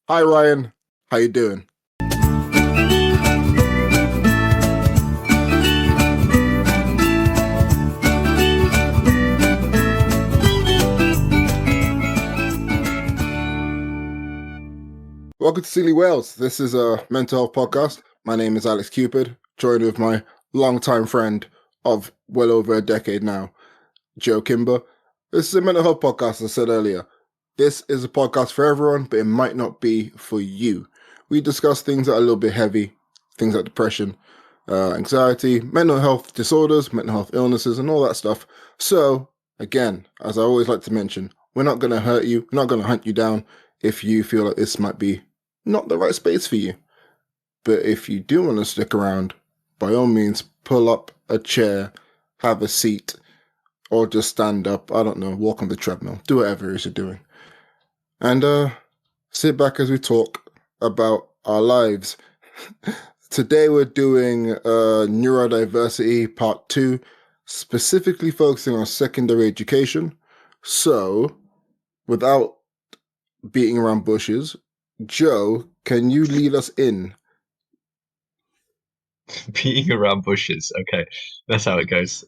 Hi Ryan, how you doing? Welcome to Silly Wales. This is a mental health podcast. My name is Alex Cupid, joined with my longtime friend of well over a decade now, Joe Kimber. This is a mental health podcast, as I said earlier. This is a podcast for everyone, but it might not be for you. We discuss things that are a little bit heavy, things like depression, anxiety, mental health disorders, mental health illnesses, and all that stuff. So, again, as I always like to mention, we're not going to hurt you, we're not going to hunt you down if you feel like this might be not the right space for you. But if you do want to stick around, by all means, pull up a chair, have a seat, or just stand up, I don't know, walk on the treadmill, do whatever it is you're doing. And sit back as we talk about our lives. Today we're doing Neurodiversity Part 2, specifically focusing on secondary education. So, without beating around bushes, Joe, can you lead us in? Beating around bushes. Okay, that's how it goes.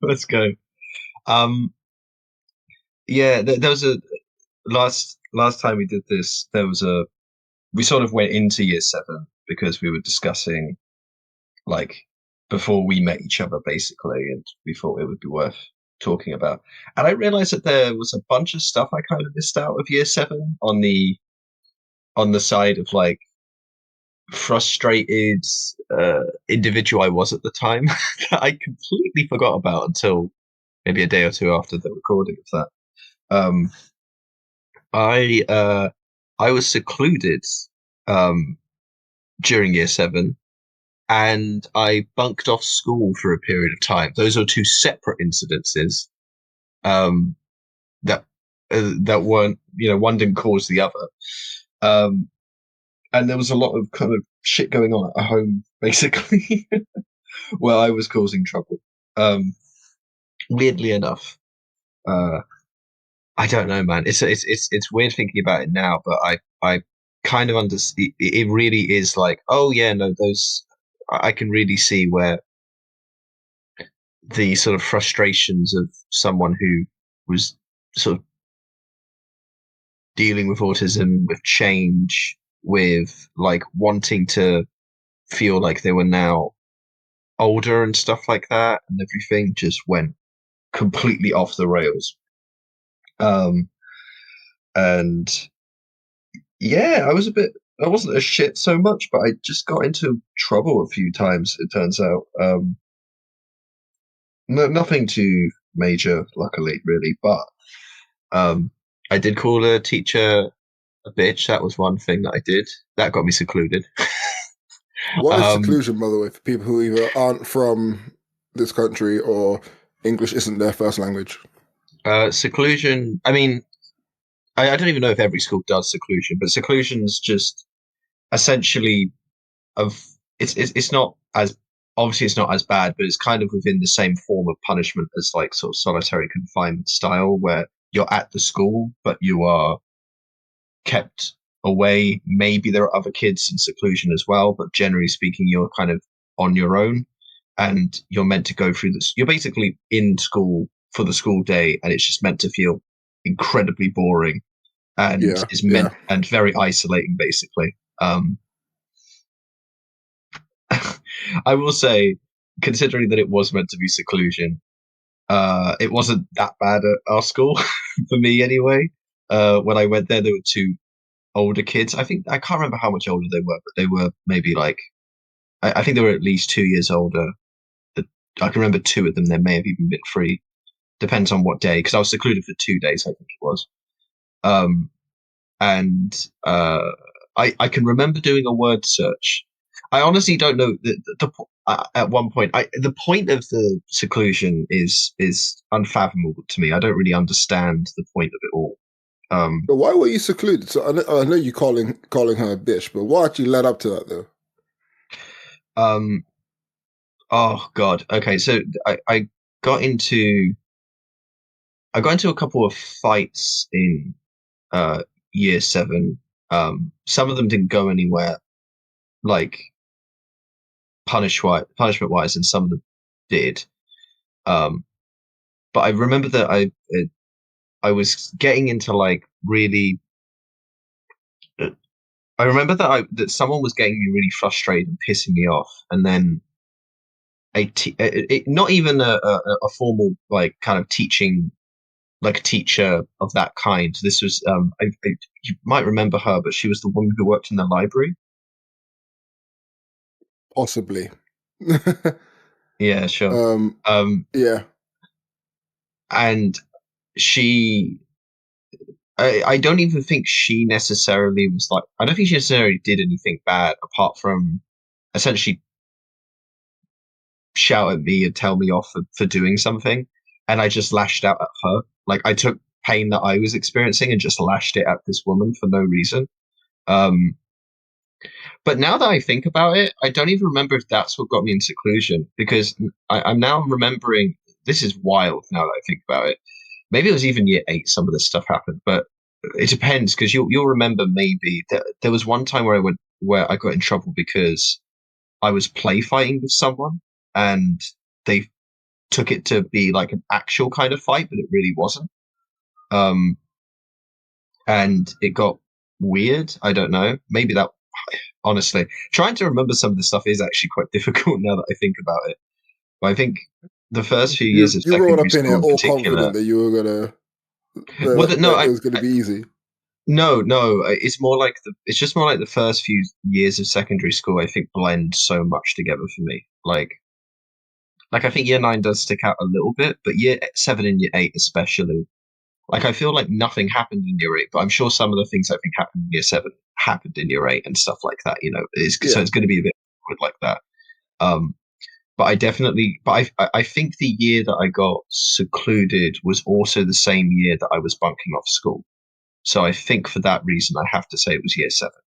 Let's go. Yeah, there was a last time we did this. We sort of went into year 7 because we were discussing like before we met each other basically, and we thought it would be worth talking about. And I realized that there was a bunch of stuff I kind of missed out of year 7 on the side of like frustrated individual I was at the time that I completely forgot about until maybe a day or two after the recording of that. Um, I was secluded during year 7, and I bunked off school for a period of time. Those are two separate incidences um, that that weren't, one didn't cause the other. Um, and there was a lot of kind of shit going on at home, basically, where I was causing trouble. Weirdly enough, uh, I don't know, man. It's weird thinking about it now, but I kind of understand. It really is like, oh yeah, no, those I can really see where the sort of frustrations of someone who was sort of dealing with autism, with change, with like wanting to feel like they were now older and stuff like that, and everything just went completely off the rails. Um, and yeah, I wasn't a shit so much, but I just got into trouble a few times, it turns out. No, nothing too major, luckily, really, but um, I did call a teacher a bitch. That was one thing that I did. That got me secluded. What is um, seclusion, by the way, for people who either aren't from this country or English isn't their first language? Seclusion, I mean, I don't even know if every school does seclusion, but seclusion's just essentially of it's not as obviously it's not as bad, but it's kind of within the same form of punishment as like sort of solitary confinement style, where you're at the school but you are kept away. Maybe there are other kids in seclusion as well, but generally speaking, you're kind of on your own, and you're meant to go through this. You're basically in school for the school day, and it's just meant to feel incredibly boring and Yeah, is yeah. meant and very isolating, basically. I will say, considering that it was meant to be seclusion, it wasn't that bad at our school for me anyway. When I went there were two older kids. I can't remember how much older they were, but they were maybe like I think they were at least 2 years older. I can remember two of them. There may have even been three. Depends on what day, because I was secluded for 2 days. I think it was. Um, and I can remember doing a word search. I honestly don't know at one point. The point of the seclusion is unfathomable to me. I don't really understand the point of it all. Um, But why were you secluded? So I know you calling her a bitch, but what actually led up to that, though? um, oh God. Okay, so got into I got into a couple of fights in uh, year 7. Some of them didn't go anywhere, like punishment wise, and some of them did. Um, but I remember that I was getting into like really. I remember that someone was getting me really frustrated and pissing me off, and then not even a formal like kind of teaching, like a teacher of that kind. This was you might remember her, but she was the woman who worked in the library. Possibly. Yeah, sure. um, Um, yeah, and she, I don't even think she necessarily was like, I don't think she necessarily did anything bad apart from essentially shout at me and tell me off for doing something. And I just lashed out at her. Like I took pain that I was experiencing and just lashed it at this woman for no reason. Um, but now that I think about it, I don't even remember if that's what got me in seclusion because I'm now remembering this is wild now that I think about it. Maybe it was even year eight, some of this stuff happened, but it depends because you'll remember maybe that there was one time where I got in trouble because I was play fighting with someone and they took it to be like an actual kind of fight, but it really wasn't. Um, and it got weird. I don't know. Maybe that, honestly, trying to remember some of this stuff is actually quite difficult now that I think about it. But I think the first few years of you rolled secondary up in school it in all particular, confident that you were gonna well, no, that it was gonna be easy. no, it's more like it's just more like the first few years of secondary school, I think blend so much together for me. Like I think year nine does stick out a little bit, but year seven and year eight especially. Like I feel like nothing happened in year eight, but I'm sure some of the things I think happened in year seven happened in year eight and stuff like that. So Yeah, it's going to be a bit awkward like that. Um, but I definitely, but I think the year that I got secluded was also the same year that I was bunking off school. So I think for that reason, I have to say it was year seven,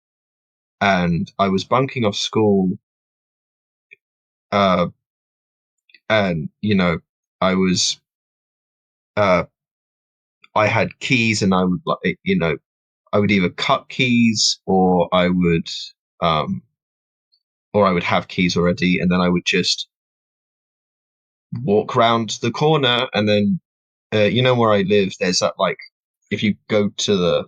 and I was bunking off school, uh, and I was, uh, I had keys, and I would like, I would either cut keys um, or I would have keys already, and then I would just walk round the corner, and then where I live, there's that like if you go to the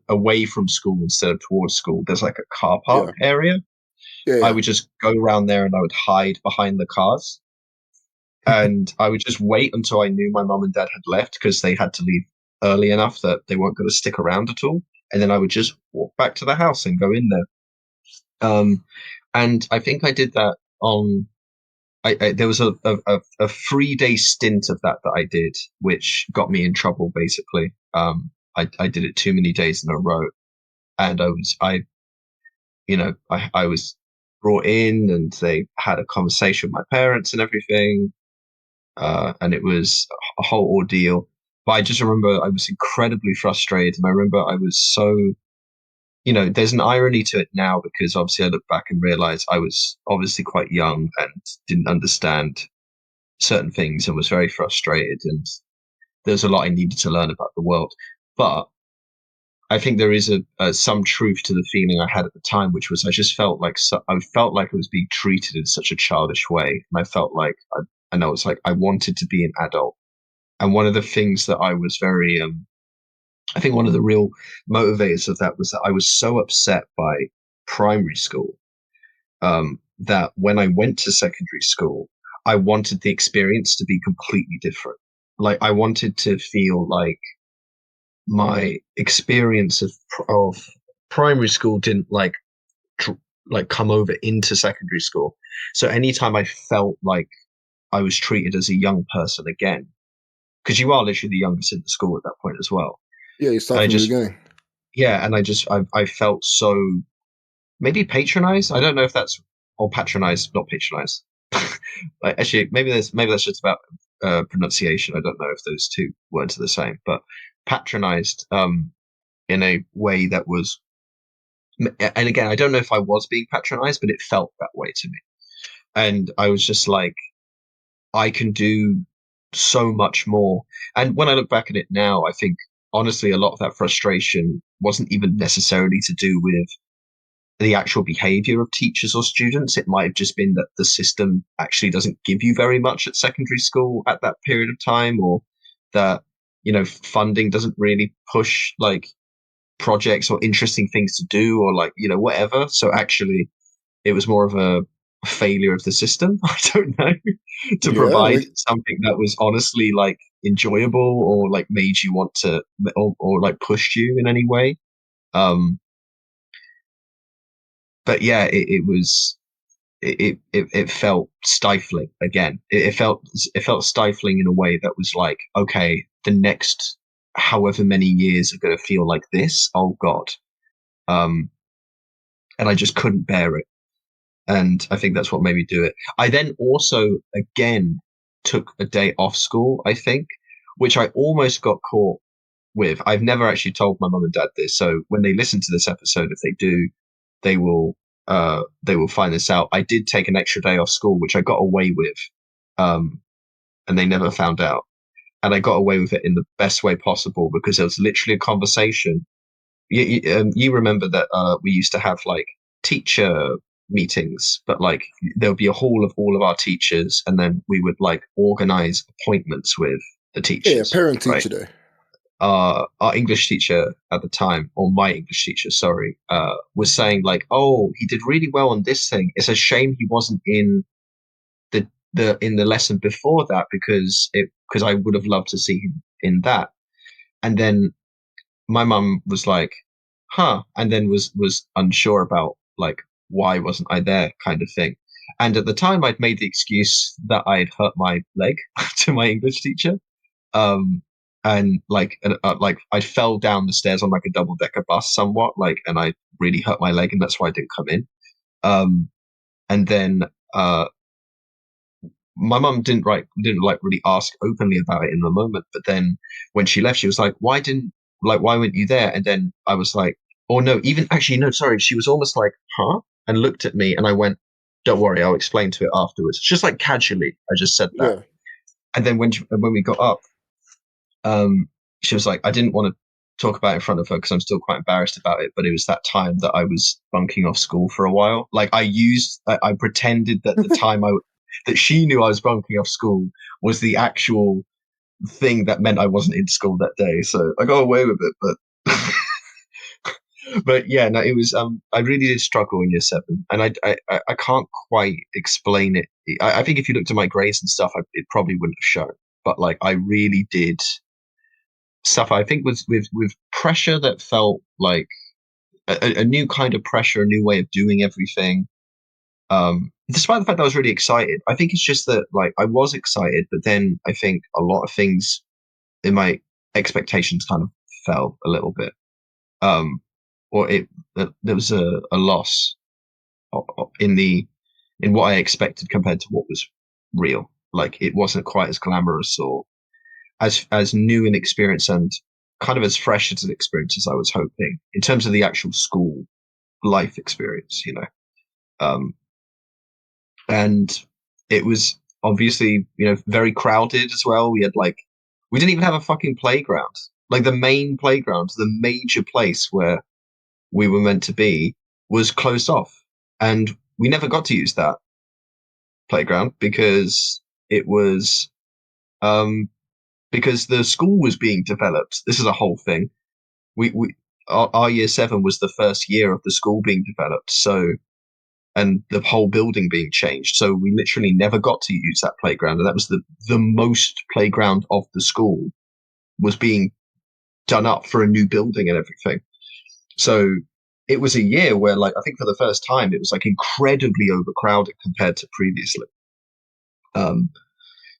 away from school instead of towards school, there's like a car park yeah, area. I yeah, would just go around there and I would hide behind the cars, and I would just wait until I knew my mum and dad had left because they had to leave early enough that they weren't going to stick around at all. And then I would just walk back to the house and go in there. And I think I did that on. There was a 3 day stint of that I did, which got me in trouble. Basically, I did it too many days in a row, and I was brought in, and they had a conversation with my parents and everything, and it was a whole ordeal. But I just remember I was incredibly frustrated, and I remember I was so there's an irony to it now because obviously I look back and realize I was obviously quite young and didn't understand certain things and was very frustrated. And there's a lot I needed to learn about the world. But I think there is some truth to the feeling I had at the time, which was I just felt like I felt like I was being treated in such a childish way, and I felt like and I was like I wanted to be an adult. And one of the things that I was very I think one of the real motivators of that was that I was so upset by primary school that when I went to secondary school, I wanted the experience to be completely different. Like I wanted to feel like my experience of primary school didn't like come over into secondary school. So anytime I felt like I was treated as a young person again, because you are literally the youngest in the school at that point as well. yeah. You And start I from the just beginning. yeah, and I felt so maybe patronized. I don't know if that's or patronized, not patronized. Like, actually, maybe that's just about pronunciation. I don't know if those two words are the same, but patronized in a way that was. And again, I don't know if I was being patronized, but it felt that way to me. And I was just like, I can do so much more. And when I look back at it now, I think honestly, a lot of that frustration wasn't even necessarily to do with the actual behavior of teachers or students. It might have just been that the system actually doesn't give you very much at secondary school at that period of time, or that, funding doesn't really push like projects or interesting things to do, or like, whatever. So actually, it was more of a failure of the system. I don't know, to Yeah, provide something that was honestly like enjoyable or like made you want to, or like pushed you in any way. Um, but yeah, it was it felt stifling again. It felt stifling in a way that was like, okay, the next however many years are going to feel like this. Oh God. Um, and I just couldn't bear it. And I think that's what made me do it. I then also again took a day off school, I think, which I almost got caught with. I've never actually told my mum and dad this, so when they listen to this episode, if they do, they will they will find this out. I did take an extra day off school, which I got away with, um, and they never found out. And I got away with it in the best way possible because there was literally a conversation. You remember that we used to have like teacher meetings, but like there would be a hall of all of our teachers, and then we would like organize appointments with the yeah, teachers, parent right? teacher day. Our English teacher at the time, or my English teacher, sorry, was saying like, "Oh, he did really well on this thing. It's a shame he wasn't in the lesson before that because I would have loved to see him in that." And then my mum was like, "Huh," and then was unsure about like why wasn't I there, kind of thing. And at the time, I'd made the excuse that I'd hurt my leg to my English teacher, um, and like I fell down the stairs on like a double decker bus somewhat, like, and I really hurt my leg, and that's why I didn't come in. Um, and then uh, my mum didn't like really ask openly about it in the moment, but then when she left, she was like, why weren't you there?" And then I was like, "Oh no, even actually no, sorry." She was almost like, "Huh?" and looked at me, and I went, "Don't worry, I'll explain to it afterwards." Just like casually, I just said that. Yeah, And then when we got up, um, she was like, "I didn't want to talk about it in front of her because I'm still quite embarrassed about it, but it was that time that I was bunking off school for a while. Like I pretended that the time that she knew I was bunking off school was the actual thing that meant I wasn't in school that day. So I got away with it, but yeah, no, it was. I really did struggle in year seven, and I can't quite explain it. I think if you looked at my grades and stuff, it probably wouldn't have shown. But like, I really did suffer. I think with pressure that felt like a new kind of pressure, a new way of doing everything. Despite the fact that I was really excited, I think it's just that like I was excited, but then I think a lot of things in my expectations kind of fell a little bit. Um, or there was a loss in what I expected compared to what was real. Like it wasn't quite as glamorous or as new an experience and kind of as fresh as an experience as I was hoping in terms of the actual school life experience, Um, and it was obviously, very crowded as well. We didn't even have a fucking playground. Like the main playground, the major place where we were meant to be was closed off. And we never got to use that playground because it was, um, because the school was being developed. This is a whole thing. Our year seven was the first year of the school being developed. So, and the whole building being changed. So we literally never got to use that playground. And that was the most playground of the school was being done up for a new building and everything. So it was a year where, like, I think for the first time, it was like incredibly overcrowded compared to previously. Um,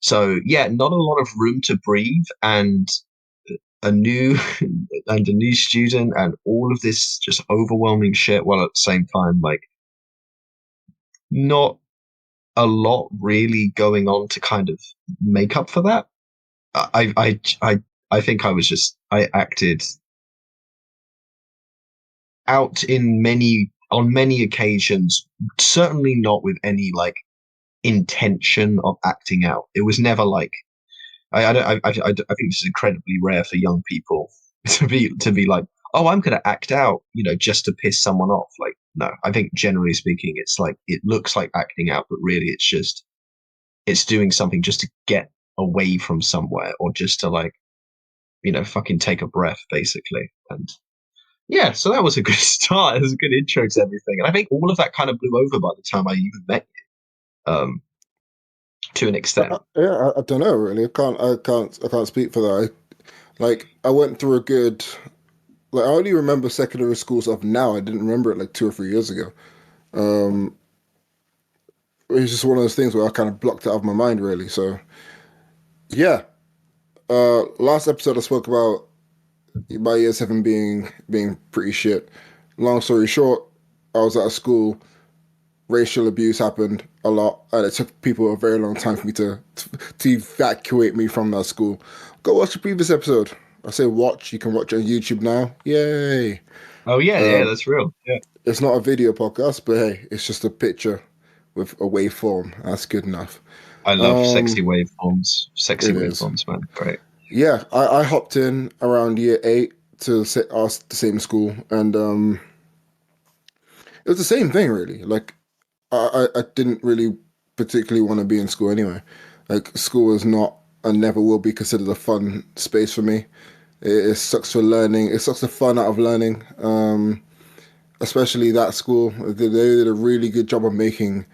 so yeah, not a lot of room to breathe, and a new and a new student, and all of this just overwhelming shit. While at the same time, like, not a lot really going on to kind of make up for that. I think I acted out on many occasions, certainly not with any like intention of acting out. It was never like I think this is incredibly rare for young people. to be like, oh, I'm going to act out, just to piss someone off. Like, no, I think generally speaking, it's like it looks like acting out, but really it's doing something just to get away from somewhere or just to like, fucking take a breath, basically. And yeah, so that was a good start. It was a good intro to everything. And I think all of that kind of blew over by the time I even met you, to an extent. I don't know really. I can't speak for that. I went through a good. Like I only remember secondary school stuff now. I didn't remember it like 2 or 3 years ago. Um, it's just one of those things where I kind of blocked it out of my mind really. So yeah. Last episode I spoke about my year seven being pretty shit. Long story short, I was at a school. Racial abuse happened a lot, and it took people a very long time for me to evacuate me from that school. Go watch the previous episode. I say watch. You can watch it on YouTube now. Yay! Oh yeah, yeah, Um, that's real. Yeah, it's not a video podcast, but hey, it's just a picture with a waveform. That's good enough. I love sexy Um, waveforms. Sexy it is. waveforms, man. Great. Yeah, I hopped in around year eight to the same school, and it was the same thing really. Like I didn't really particularly want to be in school anyway. Like school is not and never will be considered a fun space for me. It sucks for learning. It sucks the fun out of learning. Especially that school. They did a really good job of making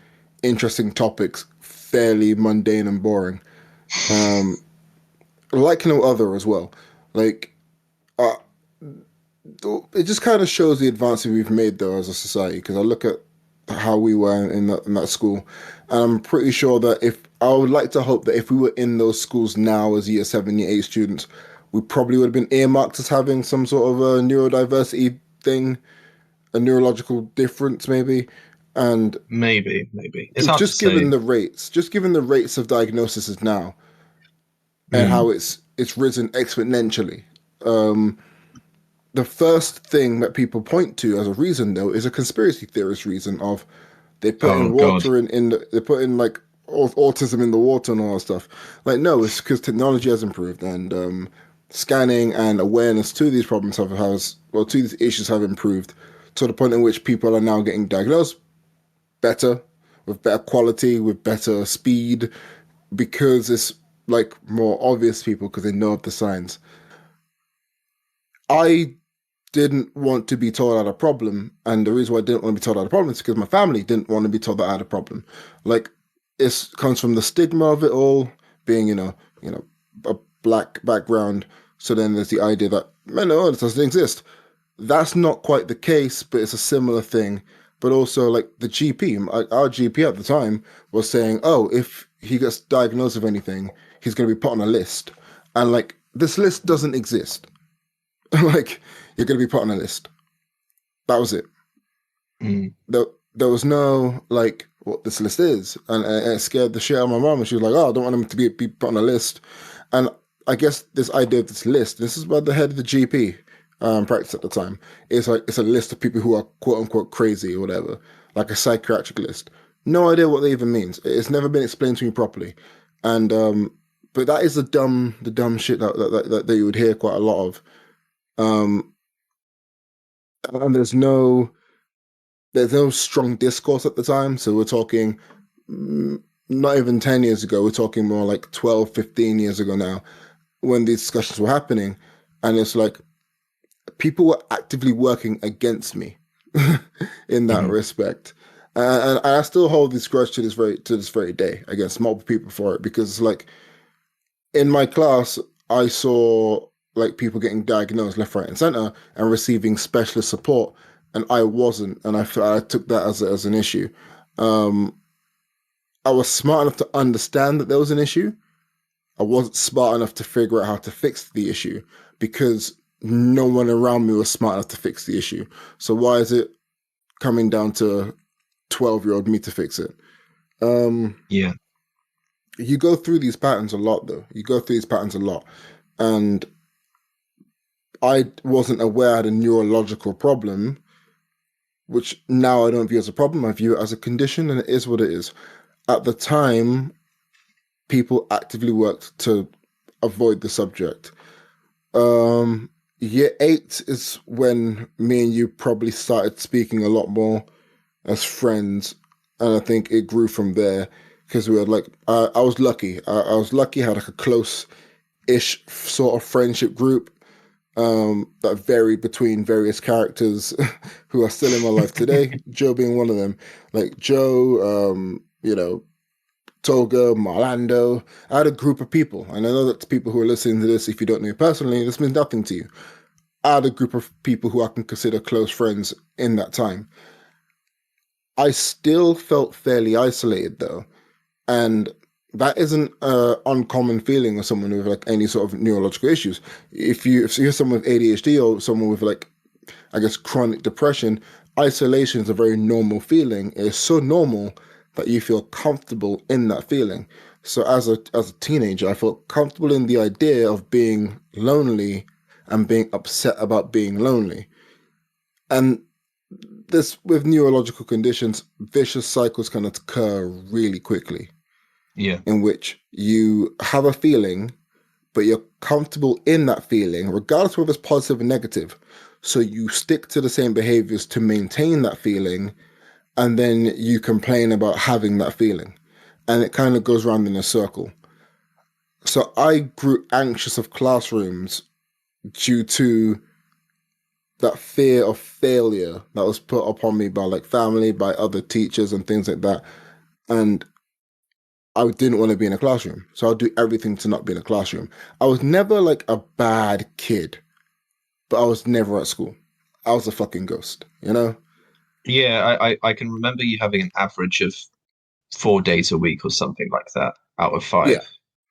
interesting topics fairly mundane and boring. Um, like no other as well. Like uh, it just kind of shows the advances we've made though as a society. Because I look at how we were in that school, and I'm pretty sure that if I would like to hope that if we were in those schools now as year seven, year eight students, we probably would have been earmarked as having some sort of a neurodiversity thing, a neurological difference maybe, and Maybe. It's hard to given say. the rates of diagnoses now and Mm, how it's risen exponentially. Um, the first thing that people point to as a reason though is a conspiracy theorist reason of they put in oh God. water they put in like autism in the water and all that stuff. Like no, it's because technology has improved and scanning and awareness to these problems to these issues have improved to the point in which people are now getting diagnosed better, with better quality, with better speed, because it's like more obvious to people because they know of the signs. I didn't want to be told I had a problem, and the reason why I didn't want to be told I had a problem is because my family didn't want to be told that I had a problem. Like it comes from the stigma of it all, being a black background. So then there's the idea that mental illness doesn't exist. That's not quite the case, but it's a similar thing. But also, like the GP, our GP at the time was saying, "Oh, if he gets diagnosed with anything, he's going to be put on a list," and like this list doesn't exist. Like you're going to be put on a list. That was it. Mm. There was no like what this list is, and it scared the shit out of my mom. And she was like, "Oh, I don't want him to be put on a list." And I guess this idea of this list, this is what the head of the GP practice at the time. It's a list of people who are quote unquote crazy or whatever, like a psychiatric list. No idea what that even means. It's never been explained to me properly, and but that is the dumb shit that you would hear quite a lot of. Um, and there's no strong discourse at the time. So we're talking not even 10 years ago, we're talking more like 12, 15 years ago now when these discussions were happening. And it's like people were actively working against me in that Hmm. respect. And I still hold this grudge to this very day against multiple people for it because like in my class, I saw like people getting diagnosed left, right, and center and receiving specialist support, and I wasn't, and I took that as an issue. Um, I was smart enough to understand that there was an issue. I wasn't smart enough to figure out how to fix the issue because no one around me was smart enough to fix the issue. So why is it coming down to 12-year-old me to fix it? Um, Yeah. you go through these patterns a lot, though. You go through these patterns a lot, and I wasn't aware I had a neurological problem, which now I don't view as a problem. I view it as a condition, and it is what it is. At the time, people actively worked to avoid the subject. Um, Year 8 is when me and you probably started speaking a lot more as friends, and I think it grew from there because we had like I was lucky. I was lucky. I had like a close-ish sort of friendship group that varied between various characters who are still in my life today. Joe being one of them. Like Joe, Toga, Marlando. I had a group of people, and I know that people who are listening to this, if you don't know me personally, this means nothing to you. I had a group of people who I can consider close friends in that time. I still felt fairly isolated though, and that isn't an uncommon feeling of someone with like any sort of neurological issues. If you're someone with ADHD or someone with like, I guess, chronic depression, isolation is a very normal feeling. It's so normal that you feel comfortable in that feeling. So as a teenager, I felt comfortable in the idea of being lonely and being upset about being lonely. And this with neurological conditions, vicious cycles can occur really quickly, Yeah. in which you have a feeling, but you're comfortable in that feeling, regardless whether it's positive or negative. So you stick to the same behaviors to maintain that feeling, and then you complain about having that feeling. And it kind of goes around in a circle. So I grew anxious of classrooms due to that fear of failure that was put upon me by like family, by other teachers and things like that. And I didn't want to be in a classroom. So I'd do everything to not be in a classroom. I was never like a bad kid, but I was never at school. I was a fucking ghost, you know? Yeah, I can remember you having an average of 4 days a week or something like that out of Yeah. five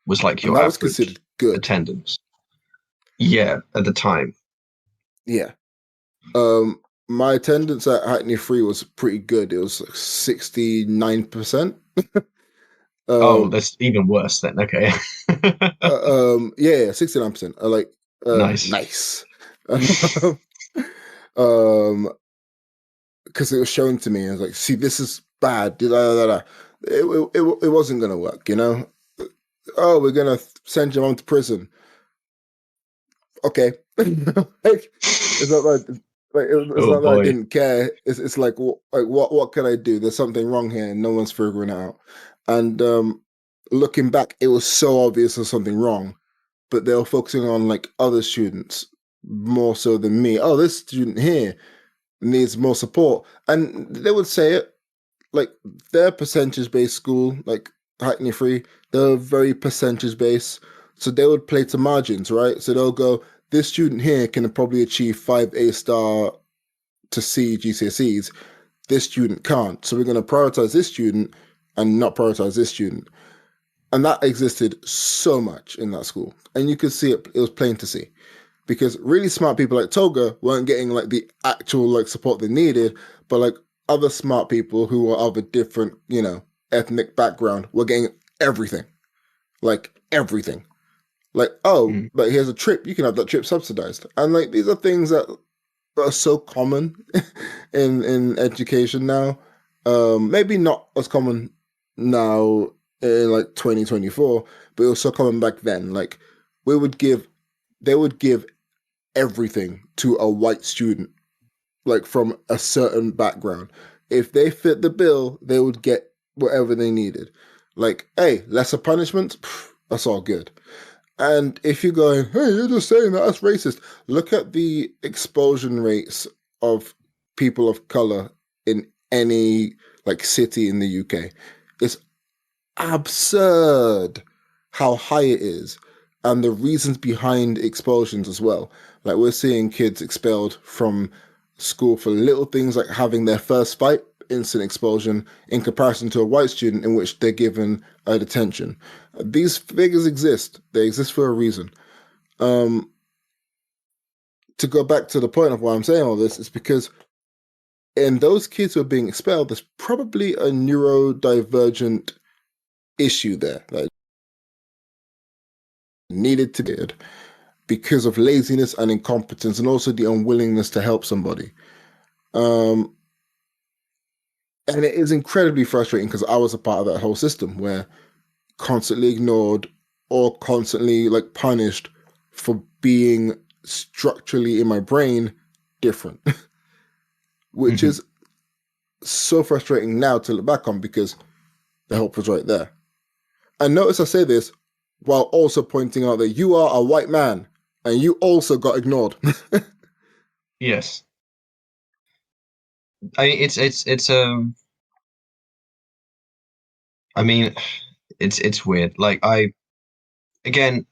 was like And your that was average considered good. attendance. Yeah, at the time. Yeah. Um, my attendance at Hackney Free was pretty good. It was like 69%. Oh, Um, that's even worse then. Okay. yeah, 69%. Nice. Nice. um, because it was shown to me. I was like, see, this is bad. It wasn't gonna work, you know. Oh, we're gonna send your mom to prison. Okay, like it's not it's Oh not that I boy. didn't care. It's like what can I do? There's something wrong here, and no one's figuring it out. And looking back, it was so obvious there's something wrong, but they were focusing on like other students more so than me. Oh, this student here needs more support, and they would say it like their percentage based school, like Hackney Free, they're very percentage based. So they would play to margins, right? So they'll go, this student here can probably achieve 5 A-star to C GCSEs. This student can't. So we're going to prioritize this student and not prioritize this student. And that existed so much in that school. And you could see it, it was plain to see. Because really smart people like Toga weren't getting like the actual like support they needed, but like other smart people who were of a different, ethnic background were getting everything. Like everything. Like, oh, Mm. but here's a trip, you can have that trip subsidized. And like these are things that are so common in education now. Maybe not as common now in like 2024, but it was so common back then. Like we would give they would give everything to a white student, like from a certain background. If they fit the bill, they would get whatever they needed. Like, hey, lesser punishment, that's all good. And if you're going, hey, you're just saying that, that's racist. Look at the expulsion rates of people of color in any like city in the UK. It's absurd how high it is and the reasons behind expulsions as well. Like we're seeing kids expelled from school for little things like having their first fight, instant expulsion, in comparison to a white student in which they're given a detention. These figures exist. They exist for a reason. Um, to go back to the point of why I'm saying all this is because in those kids who are being expelled, there's probably a neurodivergent issue there that needed to be because of laziness and incompetence and also the unwillingness to help somebody. Um, and it is incredibly frustrating because I was a part of that whole system where constantly ignored or constantly like punished for being structurally in my brain different, which Hmm. is so frustrating now to look back on because the help was right there. And notice I say this while also pointing out that you are a white man and you also got ignored. Yes. It's I mean, it's weird. Like again,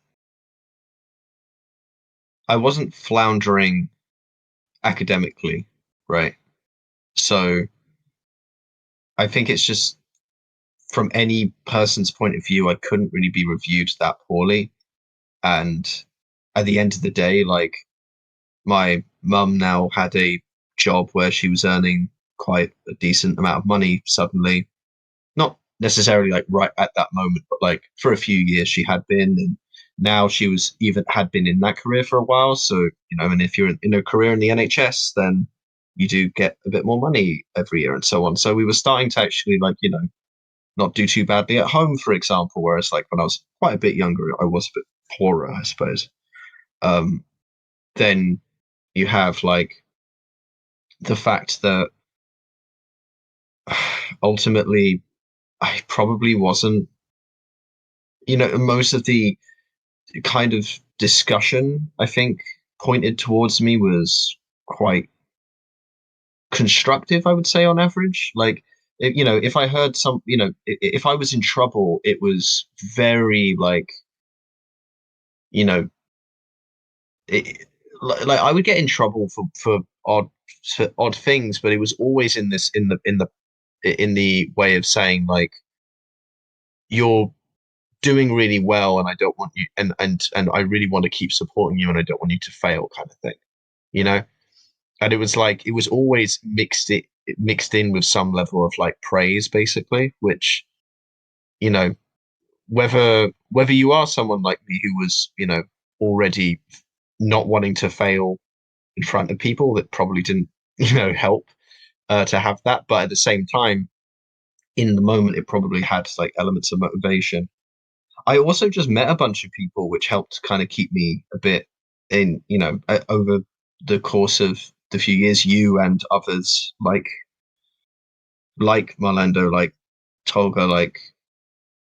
I wasn't floundering academically, right? So I think it's just from any person's point of view, I couldn't really be reviewed that poorly. And at the end of the day, like my mum now had a job where she was earning quite a decent amount of money suddenly. Not necessarily like right at that moment, but like for a few years she had been, and now she was even had been in that career for a while. So, and if you're in a career in the NHS, then you do get a bit more money every year and so on. So we were starting to actually like, not do too badly at home, for example. Whereas like when I was quite a bit younger, I was a bit poorer, I suppose. Um, then you have like the fact that ultimately I probably wasn't, most of the kind of discussion I think pointed towards me was quite constructive, I would say, on average. Like, if I heard some, if I was in trouble, it was very like, you know, it, like I would get in trouble for odd things, but it was always in the way of saying like you're doing really well, and I don't want you, and I really want to keep supporting you, and I don't want you to fail, kind of thing, you know. And it was like it was always mixed in with some level of like praise, basically, which you know whether you are someone like me who was already not wanting to fail in front of people, that probably didn't help to have that, but at the same time in the moment it probably had like elements of motivation. I also just met a bunch of people which helped kind of keep me a bit in, over the course of the few years. You and others like Marlando, like Tolga, like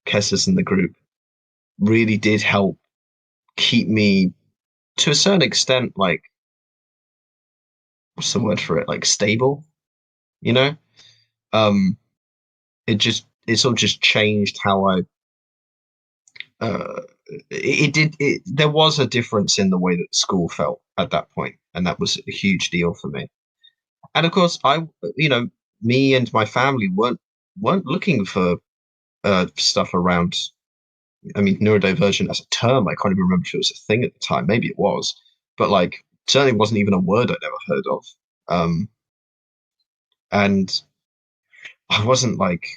Kessis in the group really did help keep me to a certain extent, like what's the word for it? Like stable, you know? Um, it sort of just changed how uh, there was a difference in the way that school felt at that point, and that was a huge deal for me. And of course, you know, me and my family weren't looking for stuff around. I mean, neurodivergent as a term, I can't even remember if it was a thing at the time. Maybe it was, but like certainly wasn't even a word I'd ever heard of. Um, and I wasn't like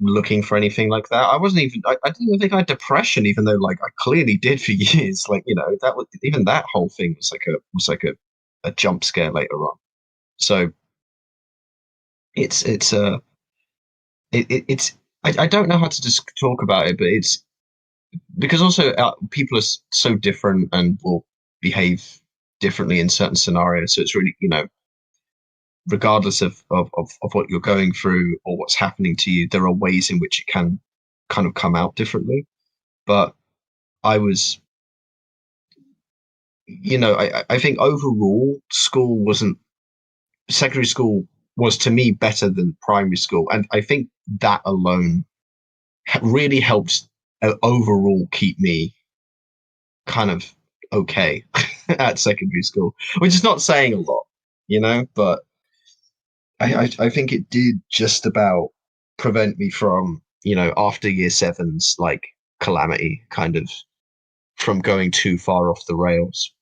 looking for anything like that. I wasn't even. I didn't even think I had depression, even though like I clearly did for years. Like that was even that whole thing was like a jump scare later on. So it's it's I don't know how to just talk about it, but it's because also people are so different and will behave differently in certain scenarios. So it's really regardless of what you're going through or what's happening to you, there are ways in which it can kind of come out differently. But I was, I think overall school wasn't secondary school was to me better than primary school, and I think that alone really helps overall keep me kind of okay at secondary school, which is not saying a lot, but I think it did just about prevent me from, after year sevens, like calamity kind of from going too far off the rails.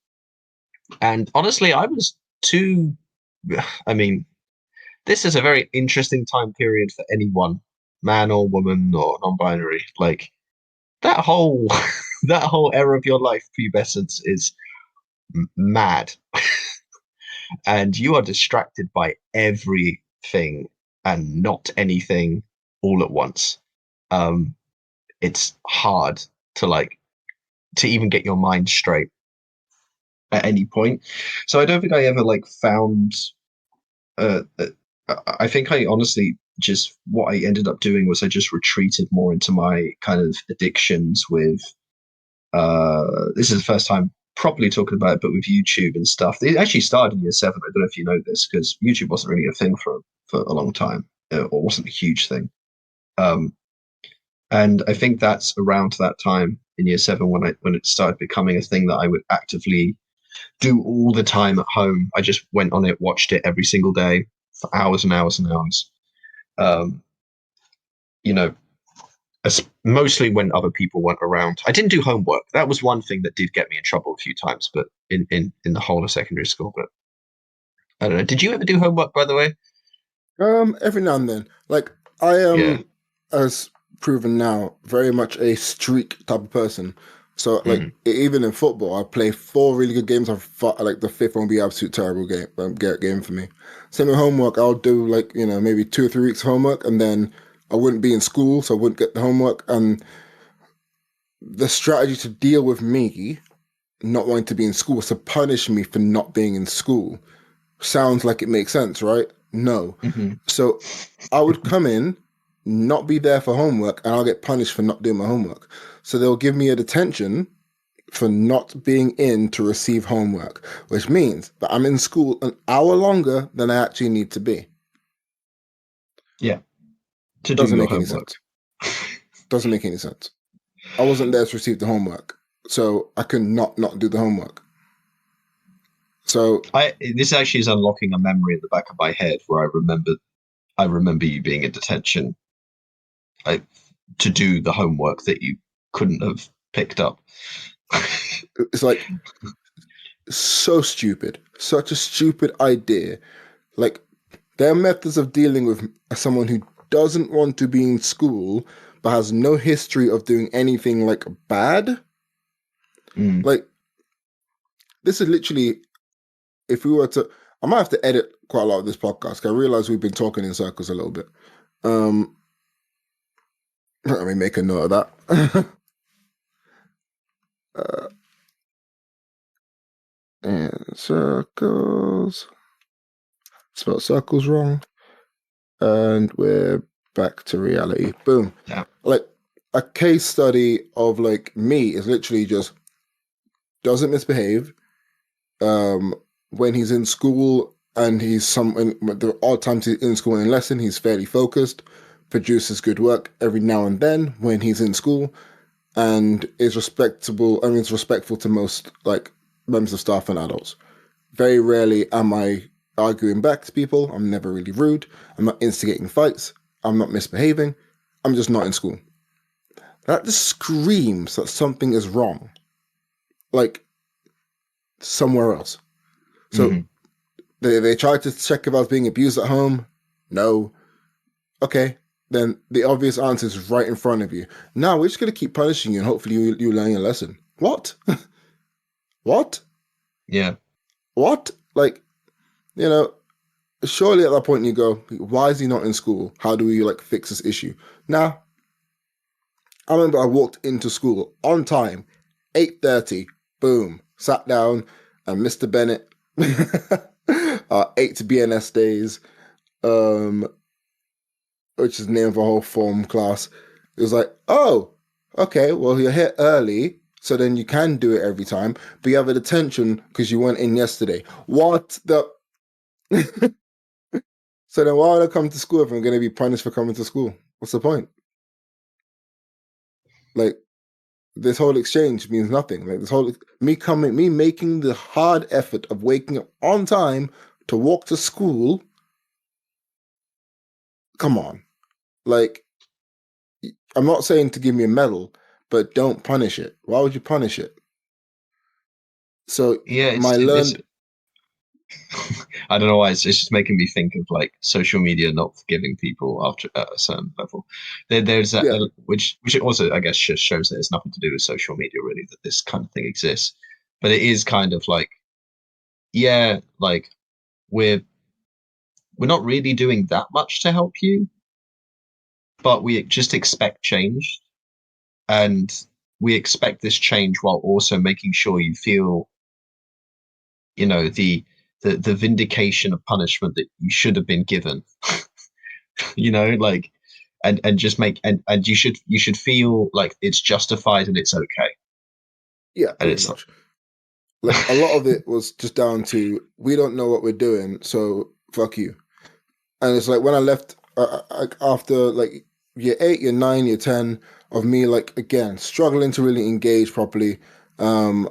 And honestly, I was too, I mean, this is a very interesting time period for anyone, man or woman or non-binary. Like that whole, that whole era of your life, pubescence, is mad. And you are distracted by everything and not anything all at once. Um, it's hard to to even get your mind straight. at any point. So I don't think I ever like found. I think I honestly just what I ended up doing was I just retreated more into my kind of addictions with. This is the first time properly talking about it, but with YouTube and stuff. It actually started in year seven. I don't know if you know this because YouTube wasn't really a thing for a long time, or wasn't a huge thing. Um, and I think that's around that time in year seven when it started becoming a thing that I would actively do all the time at home. I just went on it, watched it every single day for hours and hours and hours. Um, you know, mostly when other people weren't around. I didn't do homework. That was one thing that did get me in trouble a few times, but in the whole of secondary school. But I don't know. Did you ever do homework, by the way? Every now and then. Like I Yeah. am, as proven now, very much a streak type of person. So like Mm. even in football, I play 4 really good games. I thought like the fifth one will be an absolute terrible game for me. Same with homework. I'll do like maybe 2 or 3 weeks of homework, and then I wouldn't be in school, so I wouldn't get the homework. And the strategy to deal with me not wanting to be in school was to punish me for not being in school. Sounds like it makes sense, right? No. Hmm. So I would come in, not be there for homework, and I'll get punished for not doing my homework. So they'll give me a detention for not being in to receive homework, which means that I'm in school an hour longer than I actually need to be. Yeah. To do Doesn't your make any homework. sense. Doesn't make any sense. I wasn't there to receive the homework, so I could not do the homework. So This actually is unlocking a memory in the back of my head where I remember you being in detention, like, to do the homework that you couldn't have picked up. it's like so stupid, such a stupid idea. Like their methods of dealing with someone who doesn't want to be in school but has no history of doing anything like bad. Mm. Like this is literally, if we were to, I might have to edit quite a lot of this podcast. I realize we've been talking in circles a little bit. Um, Let me make a note of that. uh, and circles. Spelled circles wrong. And we're back to reality. Boom. Yeah. Like a case study of like me is literally just doesn't misbehave. Um, when he's in school and there are odd times he's in school and in lesson, he's fairly focused, produces good work every now and then when he's in school, and is respectable. I mean, is respectful to most like members of staff and adults. Very rarely am I arguing back to people. I'm never really rude. I'm not instigating fights. I'm not misbehaving. I'm just not in school. That just screams that something is wrong. Like somewhere else. So Hmm. they tried to check if I was being abused at home. No. Okay. Then the obvious answer is right in front of you. Now we're just gonna keep punishing you and hopefully you learn your lesson. What? What? Yeah. What? Like, you know, surely at that point you go, why is he not in school? How do we like fix this issue? Now, I remember I walked into school on time, 8:30, boom, sat down, and Mr. Bennett, 8 BNS days, um, which is the name of a whole form class. It was like, oh, okay, well, you're here early, so then you can do it every time, but you have a detention because you weren't in yesterday. What the? So then why would I come to school if I'm going to be punished for coming to school? What's the point? Like, this whole exchange means nothing. Like, this whole, me making the hard effort of waking up on time to walk to school. Come on. Like, I'm not saying to give me a medal, but don't punish it. Why would you punish it? So Yeah. my This. learned, I don't know why it's just making me think of like social media not forgiving people after at a certain level. There's yeah, which it also I guess just shows that it's nothing to do with social media really that this kind of thing exists. But it is kind of like yeah, like we're we're not really doing that much to help you, but we just expect change and we expect this change while also making sure you feel the vindication of punishment that you should have been given. Like, and just make and you should feel like it's justified and it's okay, Yeah, and pretty it's not. much. Like a lot of it was just down to we don't know what we're doing, so fuck you. And it's like when I left after like year 8, year 9, year 10 of me like again struggling to really engage properly. Um,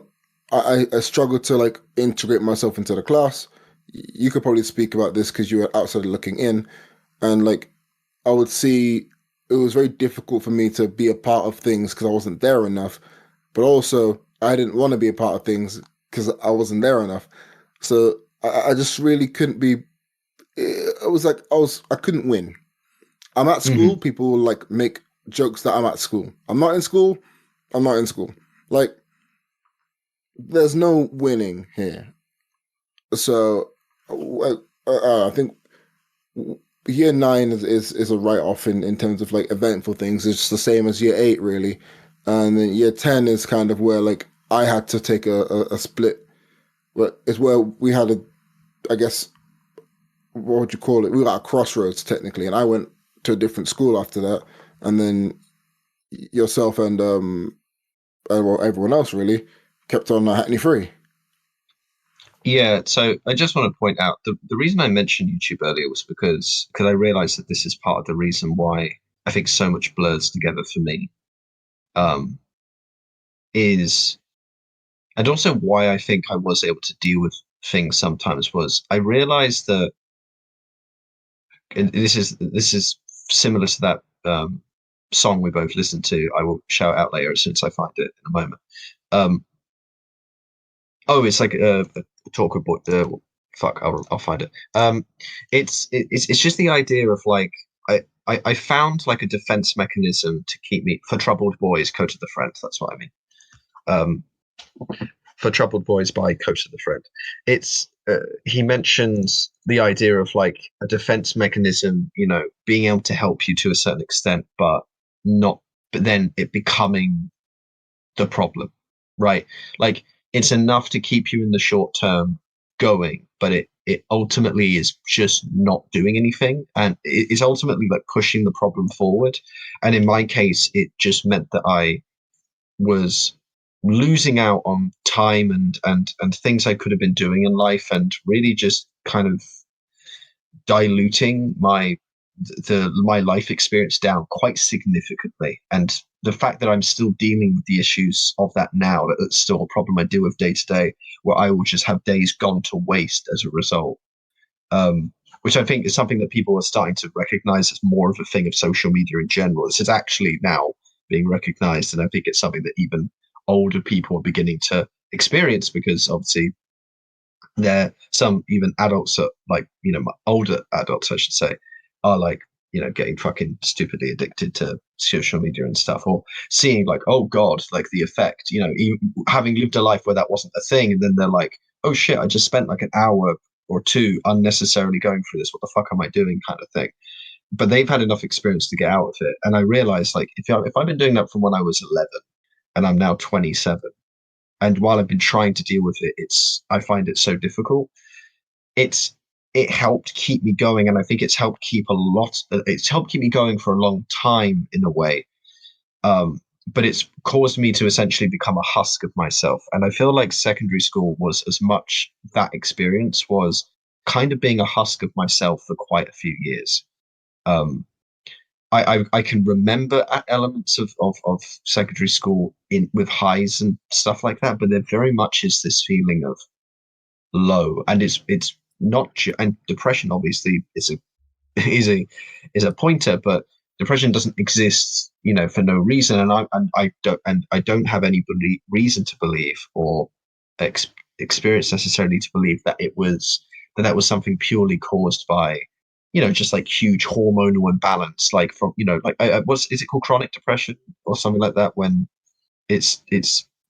I struggled to like integrate myself into the class. You could probably speak about this because you were outside looking in, and like I would see it was very difficult for me to be a part of things because I wasn't there enough. But also I didn't want to be a part of things because I wasn't there enough. So I just really couldn't be. It was like I couldn't win. I'm at school. Hmm. People will like make jokes that I'm at school. I'm not in school. I'm not in school. Like there's no winning here. So I think year 9 is a write off in terms of like eventful things. It's the same as year 8 really, and then year 10 is kind of where like I had to take a split. But it's where we had a, I guess, what would you call it? We were at a crossroads technically, and I went to a different school after that, and then yourself and well, everyone else really kept on Hackney Free. Yeah, so I just want to point out the reason I mentioned YouTube earlier was because I realized that this is part of the reason why I think so much blurs together for me. Um, is and also why I think I was able to deal with things sometimes was I realized that, and this is similar to that song we both listened to. I will shout out later as soon as I find it in a moment. Um, oh, it's like a talk about fuck. I'll find it. It's just the idea of like I found like a defense mechanism to keep me for troubled boys. Coach of the Friend. That's what I mean. Um, for Troubled Boys by Coach of the Friend. It's he mentions the idea of like a defense mechanism, being able to help you to a certain extent, but not, but then it becoming the problem, right? Like it's enough to keep you in the short term going, but it ultimately is just not doing anything, and it is ultimately like pushing the problem forward. And in my case, it just meant that I was losing out on time and things I could have been doing in life, and really just kind of diluting my life experience down quite significantly. And the fact that I'm still dealing with the issues of that now, that's still a problem I deal with day to day, where I will just have days gone to waste as a result. Which I think is something that people are starting to recognize as more of a thing of social media in general. This is actually now being recognized, and I think it's something that even older people are beginning to experience, because obviously there some even adults that like older adults I should say are like getting fucking stupidly addicted to social media and stuff, or seeing like, oh god, like the effect, even having lived a life where that wasn't a thing, and then they're like, oh shit, I just spent like an hour or two unnecessarily going through this, what the fuck am I doing, kind of thing. But they've had enough experience to get out of it, and I realized like if I've been doing that from when I was 11 and I'm now 27, and while I've been trying to deal with it, I find it so difficult. It's it helped keep me going, and I think it's helped keep me going for a long time in a way. But it's caused me to essentially become a husk of myself, and I feel like secondary school was as much that experience was kind of being a husk of myself for quite a few years. Um, I can remember elements of secondary school in with highs and stuff like that, but there very much is this feeling of low, and it's not and depression obviously is a is a pointer, but depression doesn't exist, for no reason, and I don't have any reason to believe or ex- experience necessarily to believe that that was something purely caused by just like huge hormonal imbalance, like from like what's is it called, chronic depression or something like that, when it's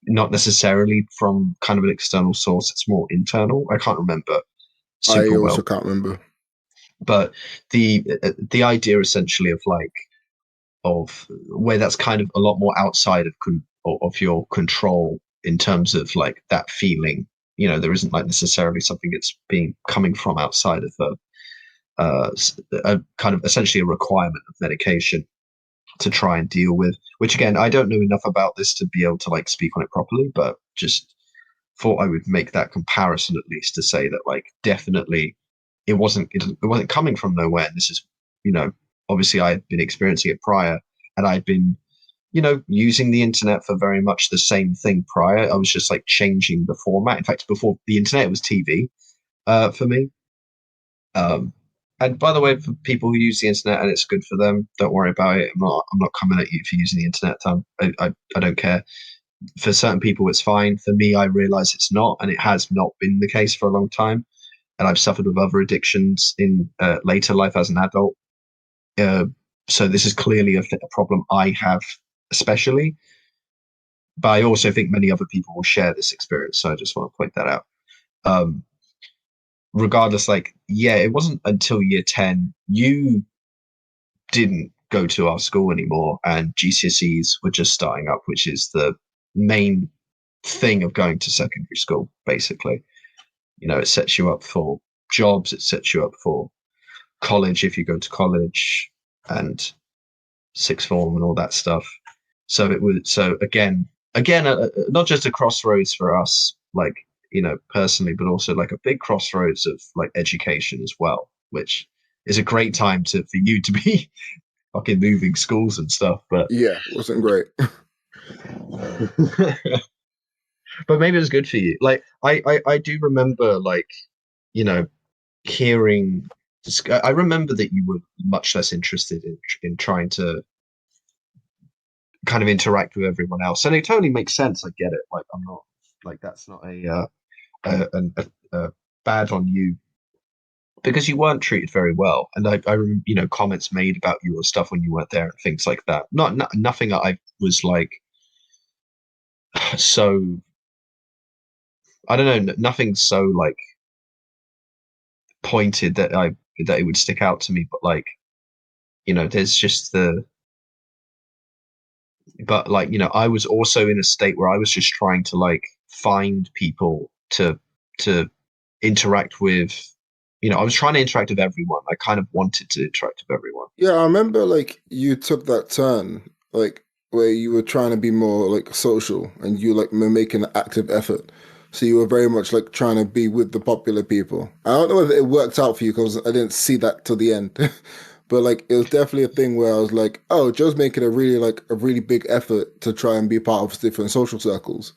not necessarily from kind of an external source, it's more internal. I can't remember I super also well, can't remember. but the idea essentially of like of where that's kind of a lot more outside of your control in terms of like that feeling, there isn't like necessarily something that's being coming from outside of a kind of essentially a requirement of medication to try and deal with. Which again, I don't know enough about this to be able to like speak on it properly, but just thought I would make that comparison at least to say that like definitely it wasn't coming from nowhere. And this is obviously I had been experiencing it prior, and I'd been using the internet for very much the same thing prior. I was just like changing the format. In fact, before the internet, it was TV for me. Um, and by the way, for people who use the internet and it's good for them, don't worry about it. I'm not coming at you for using the internet, Tom. I don't care. For certain people, it's fine. For me, I realize it's not, and it has not been the case for a long time. And I've suffered with other addictions in later life as an adult. Uh, so this is clearly a problem I have, especially. But I also think many other people will share this experience. So I just want to point that out. Um, Regardless, like, yeah, it wasn't until year 10 you didn't go to our school anymore, and GCSEs were just starting up, which is the main thing of going to secondary school, basically. It sets you up for jobs, it sets you up for college if you go to college, and sixth form and all that stuff. So again, not just a crossroads for us, like personally, but also like a big crossroads of like education as well, which is a great time for you to be fucking moving schools and stuff. But Yeah, wasn't great. but maybe it was good for you. Like I do remember like you know hearing. I remember that you were much less interested in trying to kind of interact with everyone else, and it totally makes sense. I get it. Like I'm not like that's not a bad on you because you weren't treated very well, and comments made about you or stuff when you weren't there and things like that. Nothing that I was like so I don't know, nothing so like pointed that it would stick out to me, but like there's just the but like I was also in a state where I was just trying to like find people to interact with. I was trying to interact with everyone. I kind of wanted to interact with everyone. Yeah, I remember like you took that turn, like where you were trying to be more like social and you like were making an active effort. So you were very much like trying to be with the popular people. I don't know if it worked out for you because I didn't see that till the end. But like it was definitely a thing where I was like, oh, Joe's making a really big effort to try and be part of different social circles.